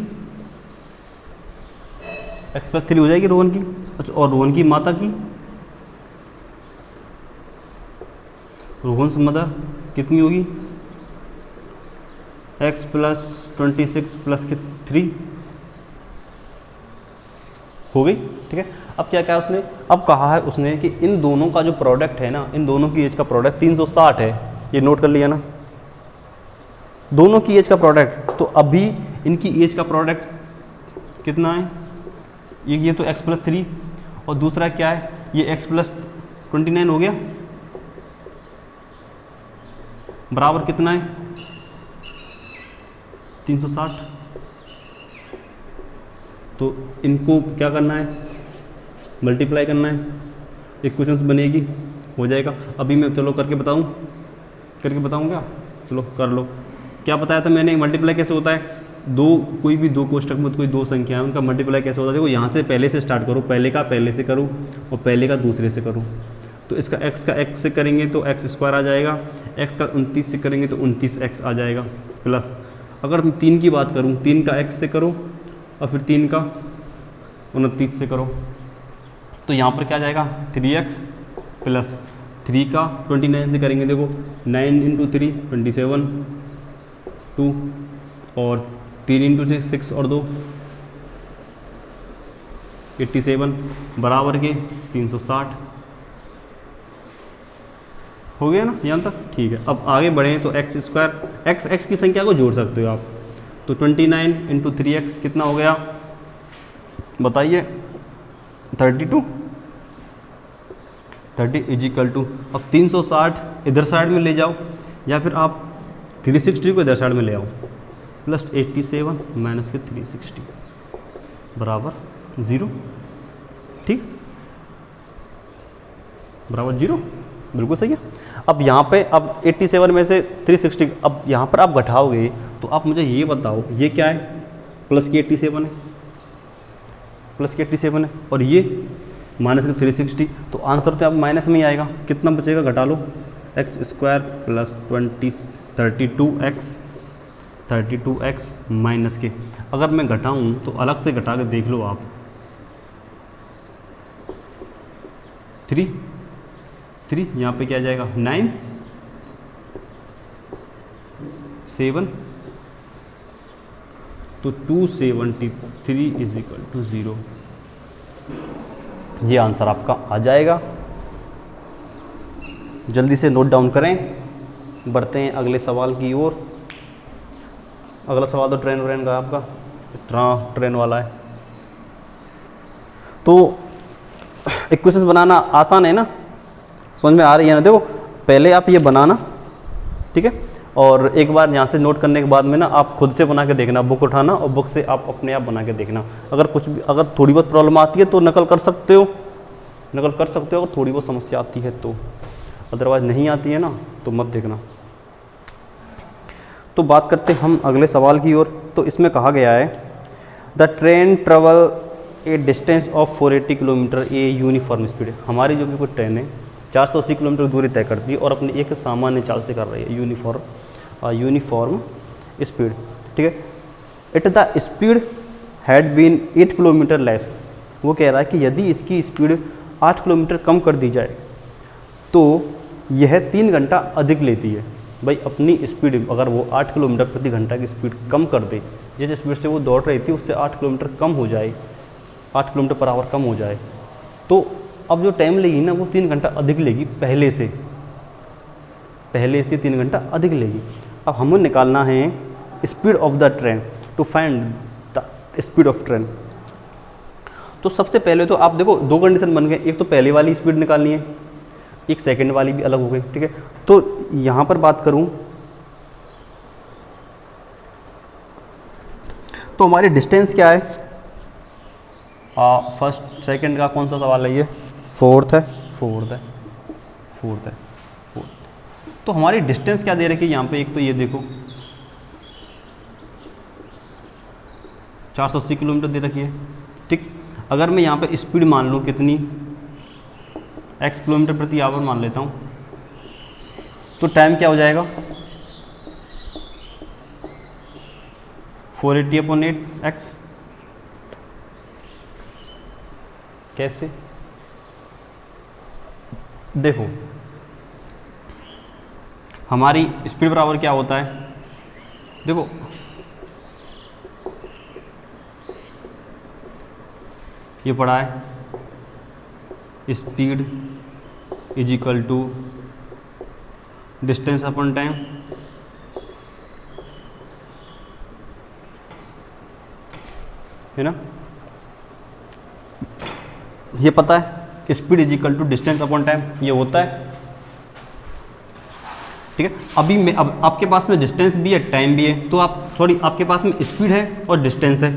Speaker 1: हो जाएगी रोहन की। अच्छा, और रोहन की माता की, रोहन मदर कितनी होगी, x+26 प्लस के 3 हो गई, ठीक है। अब क्या कहा उसने, अब कहा है उसने कि इन दोनों का जो प्रोडक्ट है ना, इन दोनों की एज का प्रोडक्ट 360 है, ये नोट कर लिया ना, दोनों की एज का प्रोडक्ट। तो अभी इनकी एज का प्रोडक्ट कितना है, ये तो x+3 और दूसरा क्या है, ये x+29 हो गया, बराबर कितना है 360। तो इनको क्या करना है, मल्टीप्लाई करना है, इक्वेशंस बनेगी, हो जाएगा। अभी मैं चलो करके बताऊं क्या, चलो कर लो। क्या बताया था मैंने, मल्टीप्लाई कैसे होता है, कोई भी दो कोष्टक में कोई दो संख्या है उनका मल्टीप्लाई कैसे होता है। देखो यहाँ से पहले से स्टार्ट करो, पहले का पहले से करूँ और पहले का दूसरे से करूँ। तो इसका x का x से करेंगे तो x स्क्वायर आ जाएगा, x का 29 से करेंगे तो 29x आ जाएगा, प्लस अगर मैं 3 की बात करूँ, 3 का x से करो और फिर 3 का 29 से करो, तो यहाँ पर क्या जाएगा 3x प्लस 3 का 29 से करेंगे, देखो 9 इंटू 3 27 2 और 3 इंटू 6 और 2 87 बराबर के 360 हो गया ना यहाँ तक। ठीक है, अब आगे बढ़ें तो एक्स स्क्वायर, एक्स की संख्या को जोड़ सकते हो आप, तो 29 इंटू 3x कितना हो गया बताइए, 32 30 इजिकल टू, अब 360 इधर साइड में ले जाओ या फिर आप 360 को इधर साइड में ले आओ, प्लस 87 माइनस के 360 बराबर 0। ठीक, बराबर 0, बिल्कुल सही है। अब यहाँ पे अब 87 में से 360, अब यहाँ पर आप घटाओगे तो आप मुझे ये बताओ ये क्या है, प्लस की 87 है, प्लस की 87 है और ये माइनस की 360, तो आंसर तो आप माइनस में ही आएगा। कितना बचेगा घटा लो, x square plus 32x minus के, अगर मैं घटाऊँ तो अलग से घटा के देख लो आप, 3 यहाँ पे क्या जाएगा 9 7, तो 273 इज इक्वल टू 0, ये आंसर आपका आ जाएगा। जल्दी से नोट डाउन करें, बढ़ते हैं अगले सवाल की ओर। अगला सवाल तो ट्रेन का आपका, ट्रेन वाला है। तो इक्वेशंस बनाना आसान है ना, समझ में आ रही है ना। देखो पहले आप ये बनाना, ठीक है, और एक बार यहाँ से नोट करने के बाद में ना आप खुद से बना के देखना, बुक उठाना और बुक से आप अपने आप बना के देखना। अगर थोड़ी बहुत प्रॉब्लम आती है तो नकल कर सकते हो, अगर थोड़ी बहुत समस्या आती है तो, अदरवाइज नहीं आती है ना तो मत देखना। तो बात करते हम अगले सवाल की ओर। तो इसमें कहा गया है the train travel A distance of 480 kilometre a uniform speed. हमारी जो भी कोई ट्रेन है 480 किलोमीटर दूरी तय करती है और अपनी एक सामान्य चाल से कर रही है, यूनिफॉर्म स्पीड, ठीक है। It the speed had been 8 kilometre less. वो कह रहा है कि यदि इसकी स्पीड 8 किलोमीटर कम कर दी जाए तो यह 3 घंटा अधिक लेती है। भाई अपनी स्पीड अगर वो 8 किलोमीटर प्रति घंटा की स्पीड कम कर दे, जिस स्पीड से वो दौड़ रही थी उससे 8 किलोमीटर कम हो जाए, 8 किलोमीटर पर आवर कम हो जाए, तो अब जो टाइम लेगी ना वो 3 घंटा अधिक लेगी, पहले से 3 घंटा अधिक लेगी। अब हमें निकालना है speed of the train, to find the speed of train. तो सबसे पहले तो आप देखो 2 कंडीशन बन गए, एक तो पहले वाली स्पीड निकालनी है, एक सेकंड वाली भी अलग हो गई, ठीक है। तो यहाँ पर बात करूँ तो हमारी डिस्टेंस क्या है, फर्स्ट सेकंड का कौन सा सवाल है ये, फोर्थ है। तो हमारी डिस्टेंस क्या दे रखी है यहाँ पे, एक तो ये देखो 480 किलोमीटर दे रखी है, ठीक। अगर मैं यहाँ पे स्पीड मान लूँ कितनी, x किलोमीटर प्रति आवर मान लेता हूँ, तो टाइम क्या हो जाएगा 480/8x। कैसे, देखो हमारी स्पीड बराबर क्या होता है, देखो ये पढ़ा है, speed is equal to distance upon time, है ना, ये पता है, speed is equal to distance upon time, ये होता है, ठीक है। अभी मैं अब आपके पास में डिस्टेंस भी है, टाइम भी है, तो आप सॉरी आपके पास में स्पीड है और डिस्टेंस है,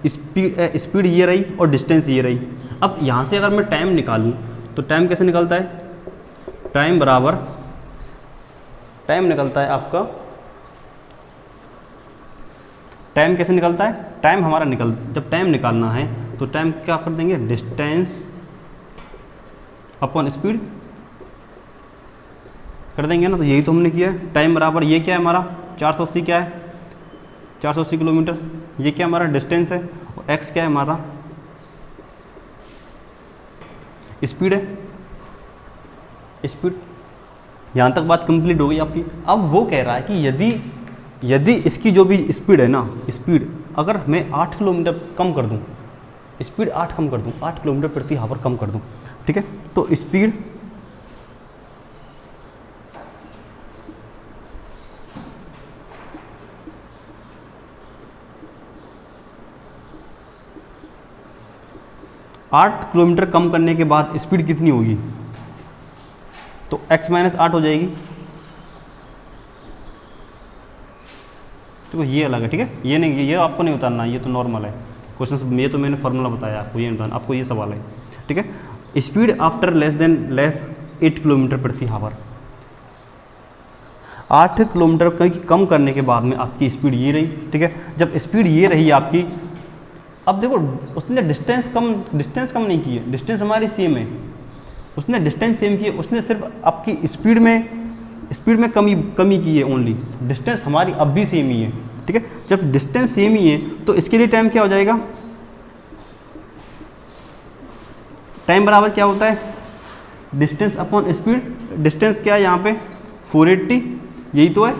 Speaker 1: स्पीड ये रही और डिस्टेंस ये रही। अब यहाँ से अगर मैं टाइम निकालूँ तो टाइम कैसे निकलता है, टाइम निकलता है आपका टाइम कैसे निकलता है, टाइम हमारा जब टाइम निकालना है तो टाइम क्या कर देंगे, डिस्टेंस अपॉन स्पीड कर देंगे ना। तो यही तो हमने किया है। टाइम बराबर ये क्या है हमारा 480, क्या है 480 किलोमीटर, ये क्या हमारा डिस्टेंस है, और एक्स क्या है हमारा स्पीड है। स्पीड यहाँ तक बात कंप्लीट हो गई आपकी। अब वो कह रहा है कि यदि इसकी जो भी स्पीड है ना, स्पीड अगर मैं 8 किलोमीटर कम कर दूँ, स्पीड 8 कम कर दूँ, 8 किलोमीटर प्रति आवर कम कर दूँ, ठीक है, तो स्पीड आठ किलोमीटर कम करने के बाद स्पीड कितनी होगी, तो x माइनस 8 हो जाएगी। तो ये अलग है, ठीक है, ये नहीं, ये आपको नहीं उतारना, ये तो नॉर्मल है क्वेश्चन, ये तो मैंने फॉर्मूला बताया आपको, ये नहीं उतारना, आपको ये सवाल है, ठीक है। स्पीड आफ्टर लेस 8 किलोमीटर प्रति आवर, 8 किलोमीटर कम करने के बाद में आपकी स्पीड ये रही, ठीक है। जब स्पीड ये रही आपकी, अब देखो उसने डिस्टेंस कम नहीं की है, डिस्टेंस हमारी सेम है, उसने डिस्टेंस सेम की है, उसने सिर्फ आपकी स्पीड में कमी की है ओनली, डिस्टेंस हमारी अब भी सेम ही है, ठीक है। जब डिस्टेंस सेम ही है तो इसके लिए टाइम क्या हो जाएगा, टाइम बराबर क्या होता है, डिस्टेंस अपॉन स्पीड। डिस्टेंस क्या है यहाँ पे 480, यही तो है।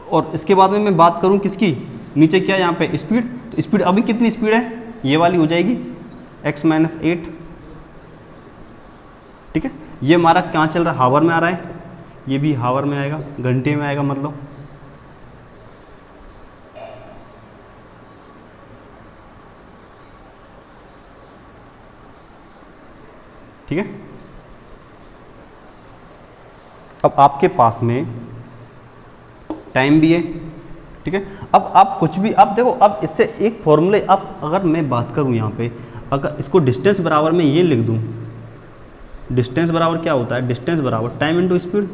Speaker 1: और इसके बाद में मैं बात करूँ किसकी, नीचे क्या है यहाँ पे स्पीड, तो स्पीड अभी कितनी स्पीड है, ये वाली हो जाएगी x माइनस 8, ठीक है। ये हमारा कहाँ चल रहा है, हावर में आ रहा है, ये भी हावर में आएगा, घंटे में आएगा मतलब, ठीक है। अब आपके पास में टाइम भी है, ठीक है। अब आप कुछ भी, आप देखो, अब इससे एक फॉर्मूले, अब अगर मैं बात करूं यहाँ पे, अगर इसको डिस्टेंस बराबर में ये लिख दूं, डिस्टेंस बराबर क्या होता है, डिस्टेंस बराबर टाइम इनटू स्पीड,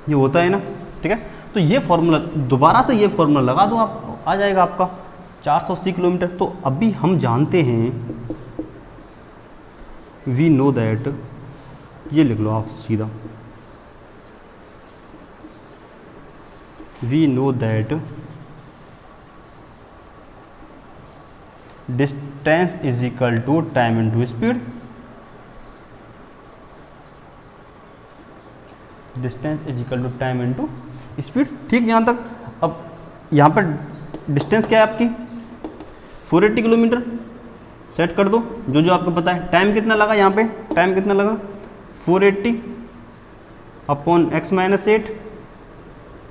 Speaker 1: ये होता है ना, ठीक है। तो ये फॉर्मूला दोबारा से ये फॉर्मूला लगा दो, आप आ जाएगा आपका 480 किलोमीटर। तो अभी हम जानते हैं, वी नो दैट, ये लिख लो आप सीधा, we know that distance is equal to time into speed, distance is equal to time into speed, ठीक। यहाँ तक। अब यहाँ पर डिस्टेंस क्या है आपकी 480 किलोमीटर, सेट कर दो जो आपको पता है। टाइम कितना लगा यहाँ पे, टाइम कितना लगा 480 upon x minus 8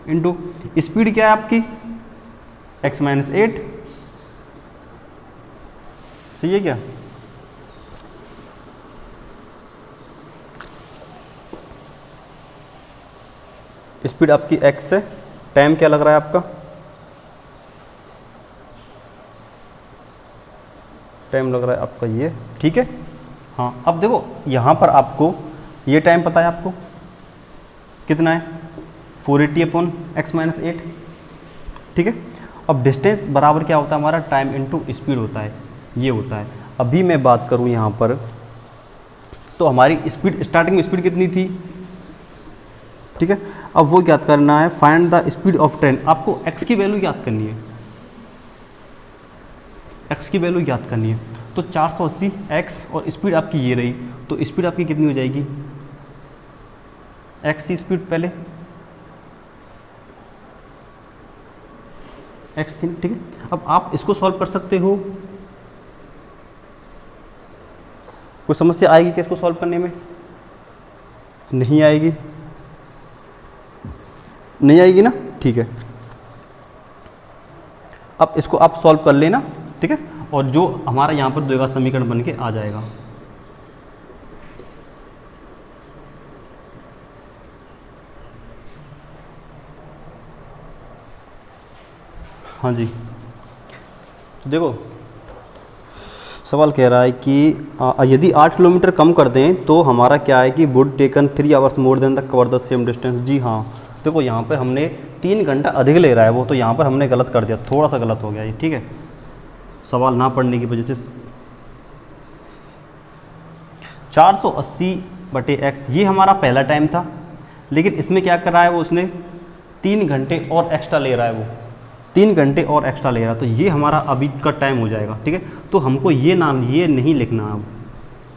Speaker 1: into speed क्या है आपकी x माइनस 8, सही है क्या, स्पीड आपकी x है, टाइम क्या लग रहा है आपका, टाइम लग रहा है आपका ये, ठीक है। हाँ, अब देखो यहाँ पर आपको ये टाइम पता है, आपको कितना है 480 अपॉन x माइनस 8, ठीक है। अब डिस्टेंस बराबर क्या होता है हमारा, टाइम इनटू स्पीड होता है, ये होता है। अभी मैं बात करूँ यहाँ पर, तो हमारी स्पीड, स्टार्टिंग में स्पीड कितनी थी, ठीक है। अब वो याद करना है, find the speed of train, आपको x की वैल्यू याद करनी है, x की वैल्यू याद करनी है। तो 480 x और स्पीड आपकी ये रही, तो स्पीड आपकी कितनी हो जाएगी, x की स्पीड पहले x थी, ठीक है। अब आप इसको सॉल्व कर सकते हो, कोई समस्या आएगी क्या इसको सॉल्व करने में, नहीं आएगी, नहीं आएगी ना, ठीक है। अब इसको आप सॉल्व कर लेना, ठीक है, और जो हमारा यहाँ पर देगा समीकरण बन के आ जाएगा। हाँ जी, तो देखो सवाल कह रहा है कि यदि 8 किलोमीटर कम कर दें तो हमारा क्या है कि would taken 3 hours more than the cover the same distance. जी हाँ, देखो यहाँ पर हमने 3 घंटा अधिक ले रहा है वो, तो यहाँ पर हमने गलत कर दिया, थोड़ा सा गलत हो गया ये, ठीक है, सवाल ना पढ़ने की वजह से। 480/x ये हमारा पहला टाइम था, लेकिन इसमें क्या कर रहा है वो, उसने 3 घंटे और एक्स्ट्रा ले रहा है, वो 3 घंटे और एक्स्ट्रा ले रहा है, तो ये हमारा अभी का टाइम हो जाएगा, ठीक है। तो हमको ये नहीं लिखना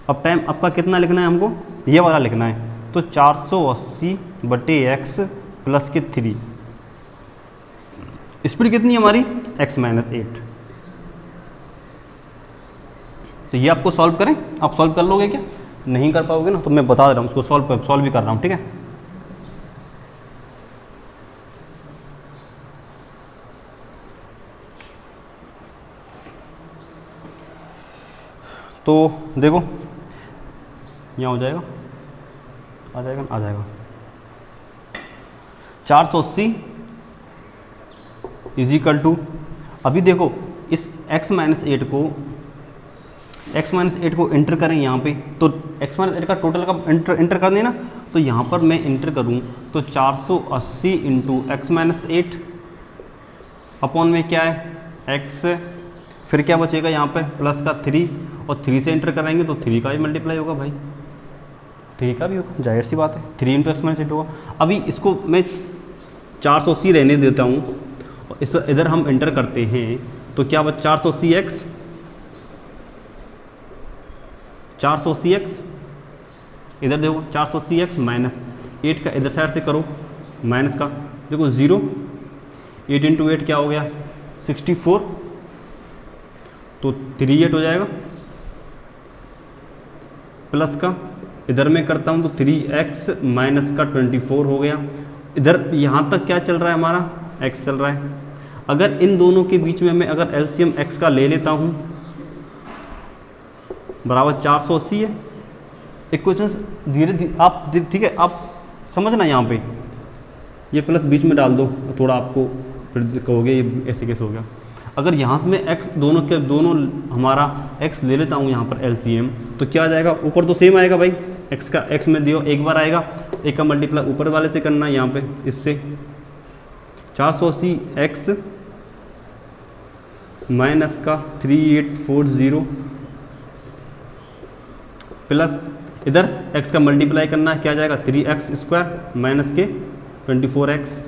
Speaker 1: अब टाइम आपका कितना लिखना है, हमको ये वाला लिखना है। तो 480/x प्लस के 3, स्पीड कितनी है हमारी, x-8। तो ये आपको सॉल्व करें, आप सॉल्व कर लोगे क्या, नहीं कर पाओगे ना, तो मैं बता दे रहा हूँ उसको, सॉल्व भी कर रहा हूँ, ठीक है। तो देखो यहाँ हो जाएगा, आ जाएगा 480 इज इक्वल टू, अभी देखो इस x-8 को इंटर करें यहाँ पे, तो x-8 का टोटल का इंटर कर देना, तो यहाँ पर मैं इंटर करूँ तो 480 इंटू x-8 अपॉन में क्या है x, फिर क्या बचेगा यहाँ पर प्लस का 3, और 3 से इंटर कराएंगे तो 3 का भी मल्टीप्लाई होगा भाई, 3 का भी होगा, जाहिर सी बात है, 3 इंटू x-8 होगा। अभी इसको मैं 480 रहने देता हूँ, और इस इधर हम इंटर करते हैं तो क्या बच 480x इधर देखो, 480x माइनस 8 का इधर साइड से करो माइनस का, देखो 0, 8 इंटू 8 क्या हो गया 64, तो 38 हो जाएगा, प्लस का इधर मैं करता हूँ तो 3x माइनस का 24 हो गया। इधर यहाँ तक क्या चल रहा है हमारा, x चल रहा है। अगर इन दोनों के बीच में मैं अगर एलसीएम x का ले लेता हूँ, बराबर 480 है। इक्वेशंस धीरे धीरे आप, ठीक है, आप समझना, यहाँ पे ये प्लस बीच में डाल दो, थोड़ा आपको फिर कहोगे ये ऐसे कैसे हो गया। अगर यहाँ में x दोनों हमारा x ले लेता हूँ यहाँ पर एलसीएम, तो क्या आ जाएगा, ऊपर तो सेम आएगा भाई, x का x में दियो एक बार आएगा, एक का मल्टीप्लाई ऊपर वाले से करना है यहाँ पे, इससे 480x माइनस का 3840 प्लस इधर x का मल्टीप्लाई करना है, क्या जाएगा 3x² माइनस के 24x।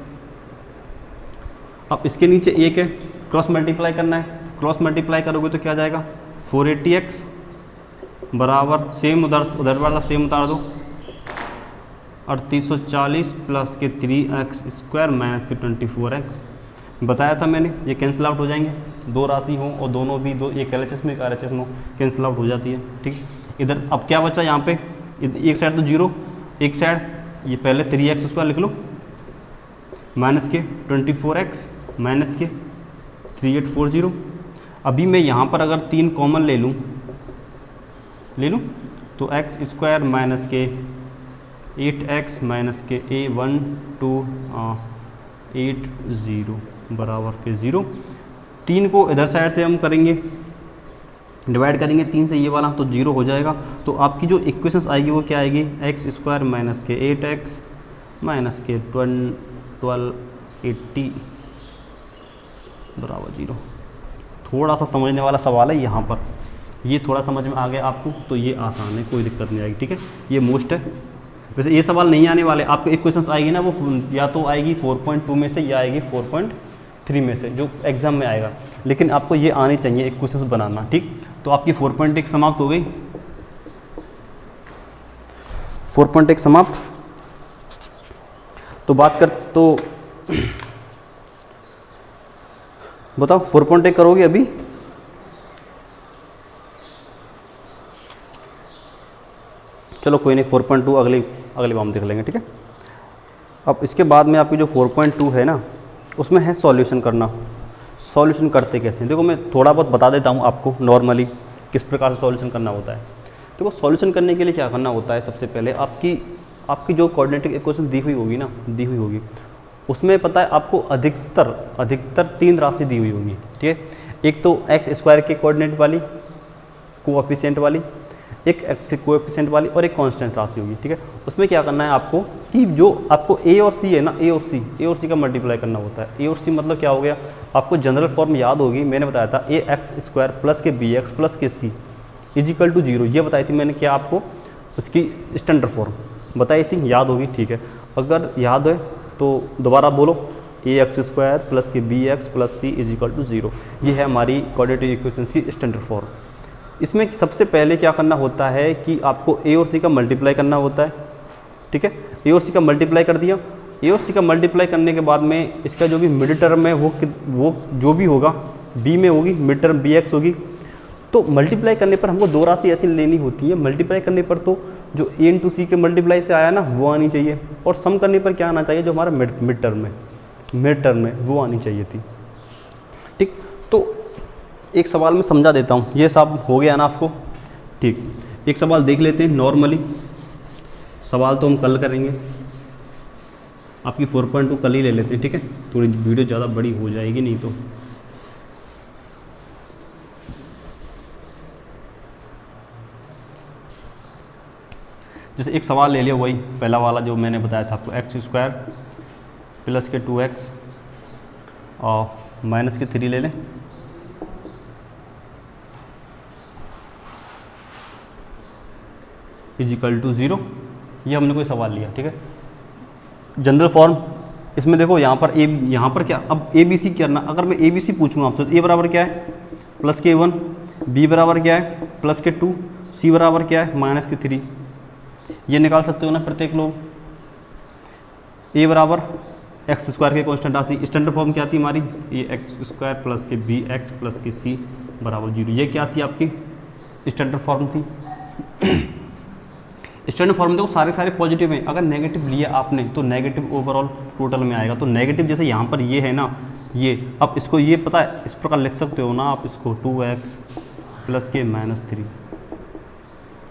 Speaker 1: अब इसके नीचे एक है, क्रॉस मल्टीप्लाई करना है, क्रॉस मल्टीप्लाई करोगे तो क्या जाएगा 480x बराबर सेम उधर वाला सेम उतार दो 3840 प्लस के 3x² माइनस के 24x। बताया था मैंने ये कैंसिल आउट हो जाएंगे, दो राशि हो और दोनों भी दो, एक LHS में एक RHS में कैंसिल आउट हो जाती है, ठीक। इधर अब क्या बचा यहाँ पे, एक साइड तो 0, एक साइड ये पहले 3x² लिख लो माइनस के 24x माइनस के 3840। अभी मैं यहाँ पर अगर 3 कॉमन ले लूँ तो x² माइनस के 8x माइनस के 1280 बराबर के 0। 3 को इधर साइड से हम करेंगे, डिवाइड करेंगे 3 से, ये वाला तो 0 हो जाएगा। तो आपकी जो इक्वेशंस आएगी वो क्या आएगी, x² माइनस के 8x माइनस के 1280 बराबर 0। थोड़ा सा समझने वाला सवाल है यहाँ पर, ये थोड़ा समझ में आ गया आपको तो ये आसान है, कोई दिक्कत नहीं आएगी, ठीक है। ये मोस्ट है, वैसे ये सवाल नहीं आने वाले आपको, इक्वेशंस आएगी ना वो या तो आएगी 4.2 में से या आएगी 4.3 में से, जो एग्जाम में आएगा, लेकिन आपको ये आने चाहिए इक्वेशंस बनाना, ठीक। तो आपकी 4.1 समाप्त हो गई, 4.1 समाप्त। तो बात कर, तो बताओ 4.1 करोगे अभी, चलो कोई नहीं, 4.2 अगली बार हम देख लेंगे, ठीक है। अब इसके बाद में आपकी जो 4.2 है ना, उसमें है सॉल्यूशन करना। सॉल्यूशन करते कैसे, देखो मैं थोड़ा बहुत बता देता हूँ आपको नॉर्मली किस प्रकार से सॉल्यूशन करना होता है। देखो सॉल्यूशन करने के लिए क्या करना होता है, सबसे पहले आपकी जो कोऑर्डिनेट इक्वेशन दी हुई होगी उसमें पता है आपको अधिकतर 3 राशि दी हुई होगी, ठीक है। एक तो x² के कोऑर्डिनेट वाली, कोएफिशिएंट वाली, एक एक्स कोएफिशिएंट वाली और एक कांस्टेंट राशि होगी, ठीक है। उसमें क्या करना है आपको कि जो आपको ए और सी है ना, ए और सी का मल्टीप्लाई करना होता है। ए और सी मतलब क्या हो गया, आपको जनरल फॉर्म याद होगी, मैंने बताया था ए एक्स स्क्वायर प्लस के बी एक्स प्लस के सी इजिकल टू 0, ये बताई थी मैंने क्या आपको, उसकी स्टैंडर्ड फॉर्म बताई थी, याद होगी, ठीक है। अगर याद है तो दोबारा बोलो, ए एक्स स्क्वायर प्लस के B x plus C is equal to 0, ये है हमारी क्वाड्रेटिक इक्वेशंस की स्टैंडर्ड फॉर्म। इसमें सबसे पहले क्या करना होता है कि आपको ए और सी का मल्टीप्लाई करना होता है, ठीक है। ए और सी का मल्टीप्लाई कर दिया, ए और सी का मल्टीप्लाई करने के बाद में इसका जो भी मिड टर्म है वो जो भी होगा बी में होगी, मिड टर्म बी एक्स होगी। तो मल्टीप्लाई करने पर हमको दो राशि ऐसी लेनी होती है, मल्टीप्लाई करने पर तो जो ए इंटू सी के मल्टीप्लाई से आया ना वो आनी चाहिए, और सम करने पर क्या आना चाहिए, जो हमारा मिड टर्म है वो आनी चाहिए थी, ठीक। तो एक सवाल में समझा देता हूँ, ये सब हो गया ना आपको, ठीक। एक सवाल देख लेते हैं नॉर्मली, सवाल तो हम कल करेंगे, आपकी 4.2 कल ही ले लेते हैं, ठीक है। थोड़ी वीडियो ज़्यादा बड़ी हो जाएगी नहीं तो। जैसे एक सवाल ले लिया, वही पहला वाला जो मैंने बताया था आपको, एक्स स्क्वायर प्लस के 2x और माइनस के 3 ले लें, इजिकल टू 0, ये हमने कोई सवाल लिया, ठीक है। जनरल फॉर्म इसमें देखो, यहाँ पर क्या, अब ए बी सी करना, अगर मैं ए बी सी पूछूँ आपसे तो ए बराबर क्या है, प्लस के 1, बी बराबर क्या है, प्लस के 2, सी बराबर क्या है, माइनस के 3, ये निकाल सकते हो ना प्रत्येक लोग। ए बराबर एक्स स्क्वायर के कांस्टेंट राशि, स्टैंडर्ड फॉर्म क्या थी हमारी, ए एक्स स्क्वायर प्लस के बी एक्स प्लस के सी बराबर 0, ये क्या थी आपकी स्टैंडर्ड फॉर्म थी। स्टैंडर्ड फॉर्म देखो सारे पॉजिटिव हैं, अगर नेगेटिव लिया आपने तो नेगेटिव ओवरऑल टोटल में आएगा। तो नेगेटिव जैसे यहाँ पर ये है ना, ये अब इसको ये पता है इस प्रकार लिख सकते हो ना आप, इसको 2x प्लस के -3,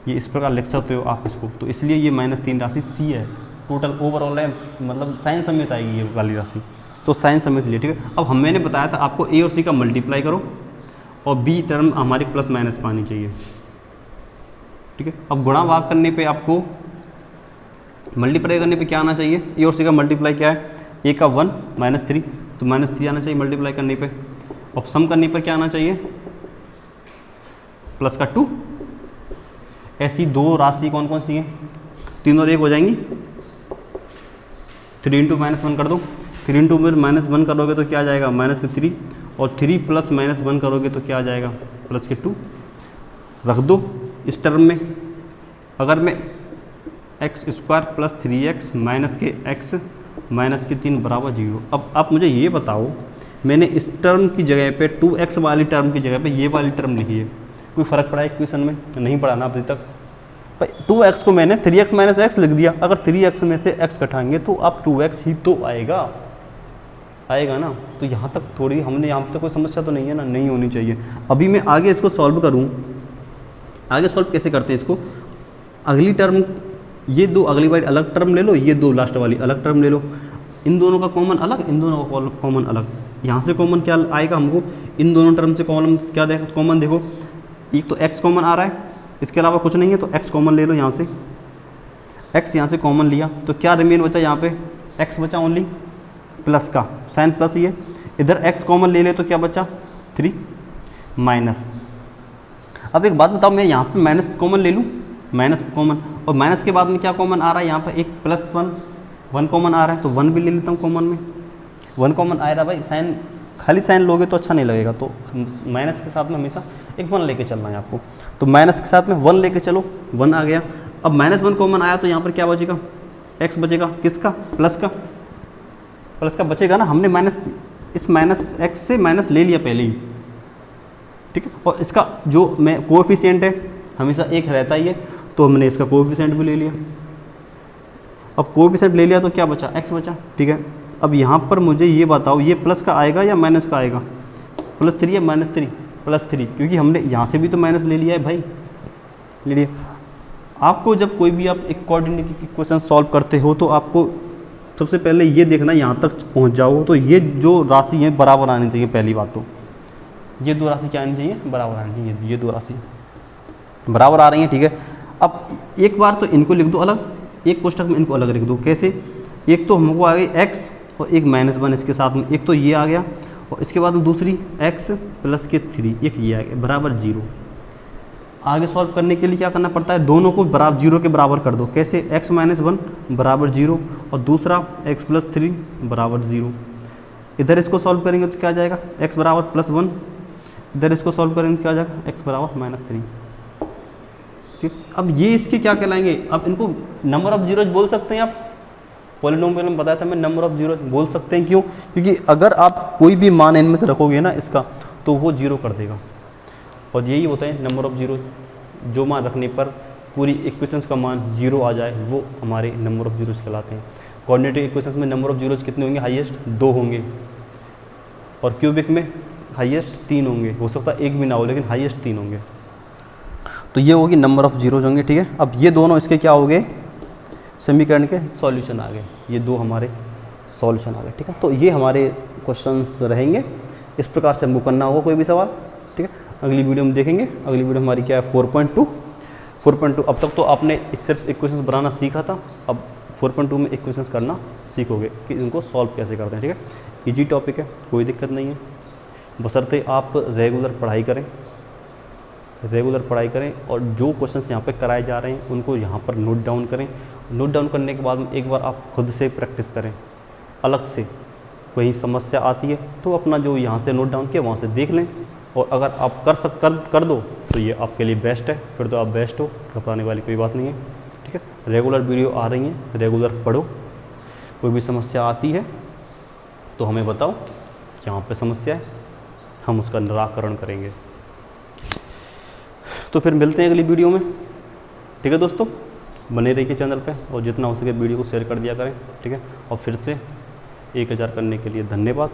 Speaker 1: ये इस प्रकार लिख सकते हो आप इसको। तो इसलिए ये -3 राशि सी है, टोटल ओवरऑल है, मतलब साइन समेत आएगी ये वाली राशि, तो साइन समेत लिए, ठीक है। अब मैंने बताया था आपको ए और सी का मल्टीप्लाई करो और बी टर्म हमारी प्लस माइनस में आनी चाहिए, ठीक है। अब गुणा भाग करने पे आपको मल्टीप्लाई करने पे क्या आना चाहिए, ए और सी का मल्टीप्लाई क्या है, ए का 1 -3, तो -3 आना चाहिए मल्टीप्लाई करने पे, और सम करने पर क्या आना चाहिए, प्लस का 2। ऐसी दो राशि कौन कौन सी है, 3 और 1 हो जाएंगी, 3 × -1 कर दो, 3 × -1 करोगे तो क्या आ जाएगा, -3, और 3 + -1 करोगे तो क्या आ जाएगा, +2 रख दो इस टर्म में। अगर मैं x square plus 3x minus के x माइनस के 3 बराबर 0, अब आप मुझे ये बताओ, मैंने इस टर्म की जगह पे 2x वाली टर्म की जगह पे ये वाली टर्म लिखी है, कोई फ़र्क पड़ा है इक्वेशन में, नहीं पड़ा ना अभी तक। 2x को मैंने 3x माइनस x लिख दिया, अगर 3x में से x घटाएंगे तो आप 2x ही तो आएगा ना। तो यहाँ तक थोड़ी हमने, यहाँ तक कोई समस्या तो नहीं है ना, नहीं होनी चाहिए। अभी मैं आगे इसको सॉल्व करूँ, आगे सॉल्व कैसे करते हैं इसको, अगली टर्म ये दो अगली वाली अलग टर्म ले लो, ये दो लास्ट वाली अलग टर्म ले लो, इन दोनों का कॉमन अलग, इन दोनों का कॉमन अलग। यहाँ से कॉमन क्या आएगा हमको, इन दोनों टर्म से कॉमन क्या देखो, कॉमन देखो, एक तो x कॉमन आ रहा है, इसके अलावा कुछ नहीं है, तो x कॉमन ले लो यहाँ से, x यहाँ से कॉमन लिया तो क्या रिमेन बचा, यहाँ पे x बचा ओनली, प्लस का साइन प्लस, ये इधर x कॉमन ले ले तो क्या बचा 3 माइनस। अब एक बात बताओ, मैं यहाँ पे माइनस कॉमन ले लूँ, माइनस कॉमन, और माइनस के बाद में क्या कॉमन आ रहा है, यहाँ पर एक +1 कॉमन आ रहा है, तो 1 भी ले लेता हूँ कॉमन में, 1 कॉमन आया था भाई। साइन खाली साइन लोगे तो अच्छा नहीं लगेगा, तो माइनस के साथ में हमेशा एक 1 लेके चलना है आपको, तो माइनस के साथ में 1 लेके चलो, 1 आ गया। अब -1 कॉमन आया तो यहाँ पर क्या बचेगा, x बचेगा, किसका, प्लस का बचेगा ना, हमने इस माइनस x से माइनस ले लिया पहले ही, ठीक है। और इसका जो मैं कोएफिशिएंट है हमेशा 1 रहता ही है, तो हमने इसका कोएफिशिएंट भी ले लिया। अब कोएफिशिएंट ले लिया तो क्या बचा, x बचा, ठीक है। अब यहाँ पर मुझे ये बताओ, ये प्लस का आएगा या माइनस का आएगा, +3 या -3, +3, क्योंकि हमने यहाँ से भी तो माइनस ले लिया है भाई, ले लिया। आपको जब कोई भी आप एक कोऑर्डिनेट इक्वेशन सॉल्व करते हो तो आपको सबसे पहले ये देखना, यहाँ तक पहुँच जाओ तो ये जो राशि है बराबर आनी चाहिए, पहली बात तो ये दो राशि क्या आनी चाहिए, बराबर आनी चाहिए, ये दो राशि, बराबर आ रही हैं, ठीक है। अब एक बार तो इनको लिख दो अलग, एक कोष्ठक में इनको अलग लिख दो। कैसे? एक तो हमको आ गई x और एक -1 इसके साथ में, एक तो ये आ गया और इसके बाद में दूसरी x + के 3, एक ये आ गया बराबर 0। आगे सॉल्व करने के लिए क्या करना पड़ता है, दोनों को बराबर 0 के बराबर कर दो। कैसे? x - 1 बराबर 0 और दूसरा x + 3 बराबर 0। इधर इसको सॉल्व करेंगे तो क्या आ जाएगा, x बराबर +1, इधर इसको सॉल्व करेंगे तो क्या आ जाएगा, x बराबर -3। ठीक, अब ये इसके क्या कहलाएंगे, अब इनको नंबर ऑफ जीरोज बोल सकते हैं आप। पॉलिनोमियल में बताया था मैं, नंबर ऑफ जीरोज बोल सकते हैं। क्यों? क्योंकि अगर आप कोई भी मान इनमें से रखोगे ना इसका, तो वो 0 कर देगा। और यही होता है नंबर ऑफ जीरोज, जो मान रखने पर पूरी इक्वेशंस का मान 0 आ जाए वो हमारे नंबर ऑफ जीरोज कहलाते हैं। कोऑर्डिनेटिव इक्वेशंस में नंबर ऑफ जीरोज कितने होंगे, हाईएस्ट 2 होंगे, और क्यूबिक में हाईएस्ट 3 होंगे। हो सकता है एक भी ना हो, लेकिन हाईएस्ट 3 होंगे। तो ये होगी नंबर ऑफ जीरोज होंगे, ठीक है। अब ये दोनों इसके क्या हो गए, समीकरण के सॉल्यूशन आ गए, ये दो हमारे सॉल्यूशन आ गए, ठीक है। तो ये हमारे क्वेश्चंस रहेंगे, इस प्रकार से हमको करना होगा कोई भी सवाल, ठीक है। अगली वीडियो में देखेंगे। अगली वीडियो हमारी क्या है, 4.2। अब तक तो आपने सिर्फ इक्वेशंस बनाना सीखा था, अब 4.2 में इक्वेशंस करना सीखोगे कि इनको सॉल्व कैसे करते हैं, ठीक है। ईजी टॉपिक है, कोई दिक्कत नहीं है, बशर्ते आप रेगुलर पढ़ाई करें, और जो क्वेश्चंस यहाँ पे कराए जा रहे हैं उनको यहाँ पर नोट डाउन करें। नोट डाउन करने के बाद में एक बार आप खुद से प्रैक्टिस करें, अलग से कोई समस्या आती है तो अपना जो यहाँ से नोट डाउन किया वहाँ से देख लें, और अगर आप कर दो तो ये आपके लिए बेस्ट है, फिर तो आप बेस्ट हो, घबराने वाली कोई बात नहीं है, ठीक है। रेगुलर वीडियो आ रही हैं, रेगुलर पढ़ो। कोई भी समस्या आती है तो हमें बताओ, यहाँ पे समस्या है, हम उसका निराकरण करेंगे। तो फिर मिलते हैं अगली वीडियो में, ठीक है दोस्तों। बने रहिए चैनल पे और जितना हो सके वीडियो को शेयर कर दिया करें, ठीक है। और फिर से 1000 करने के लिए धन्यवाद।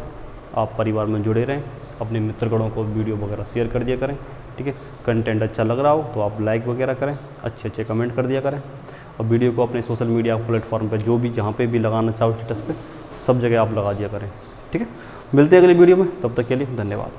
Speaker 1: आप परिवार में जुड़े रहें, अपने मित्रगणों को वीडियो वगैरह शेयर कर दिया करें, ठीक है। कंटेंट अच्छा लग रहा हो तो आप लाइक वगैरह करें, अच्छे कमेंट कर दिया करें, और वीडियो को अपने सोशल मीडिया प्लेटफॉर्म पर जो भी जहाँ पे भी लगाना चाहो स्टेटस पे, सब जगह आप लगा दिया करें, ठीक है। मिलते हैं अगली वीडियो में, तब तक के लिए धन्यवाद।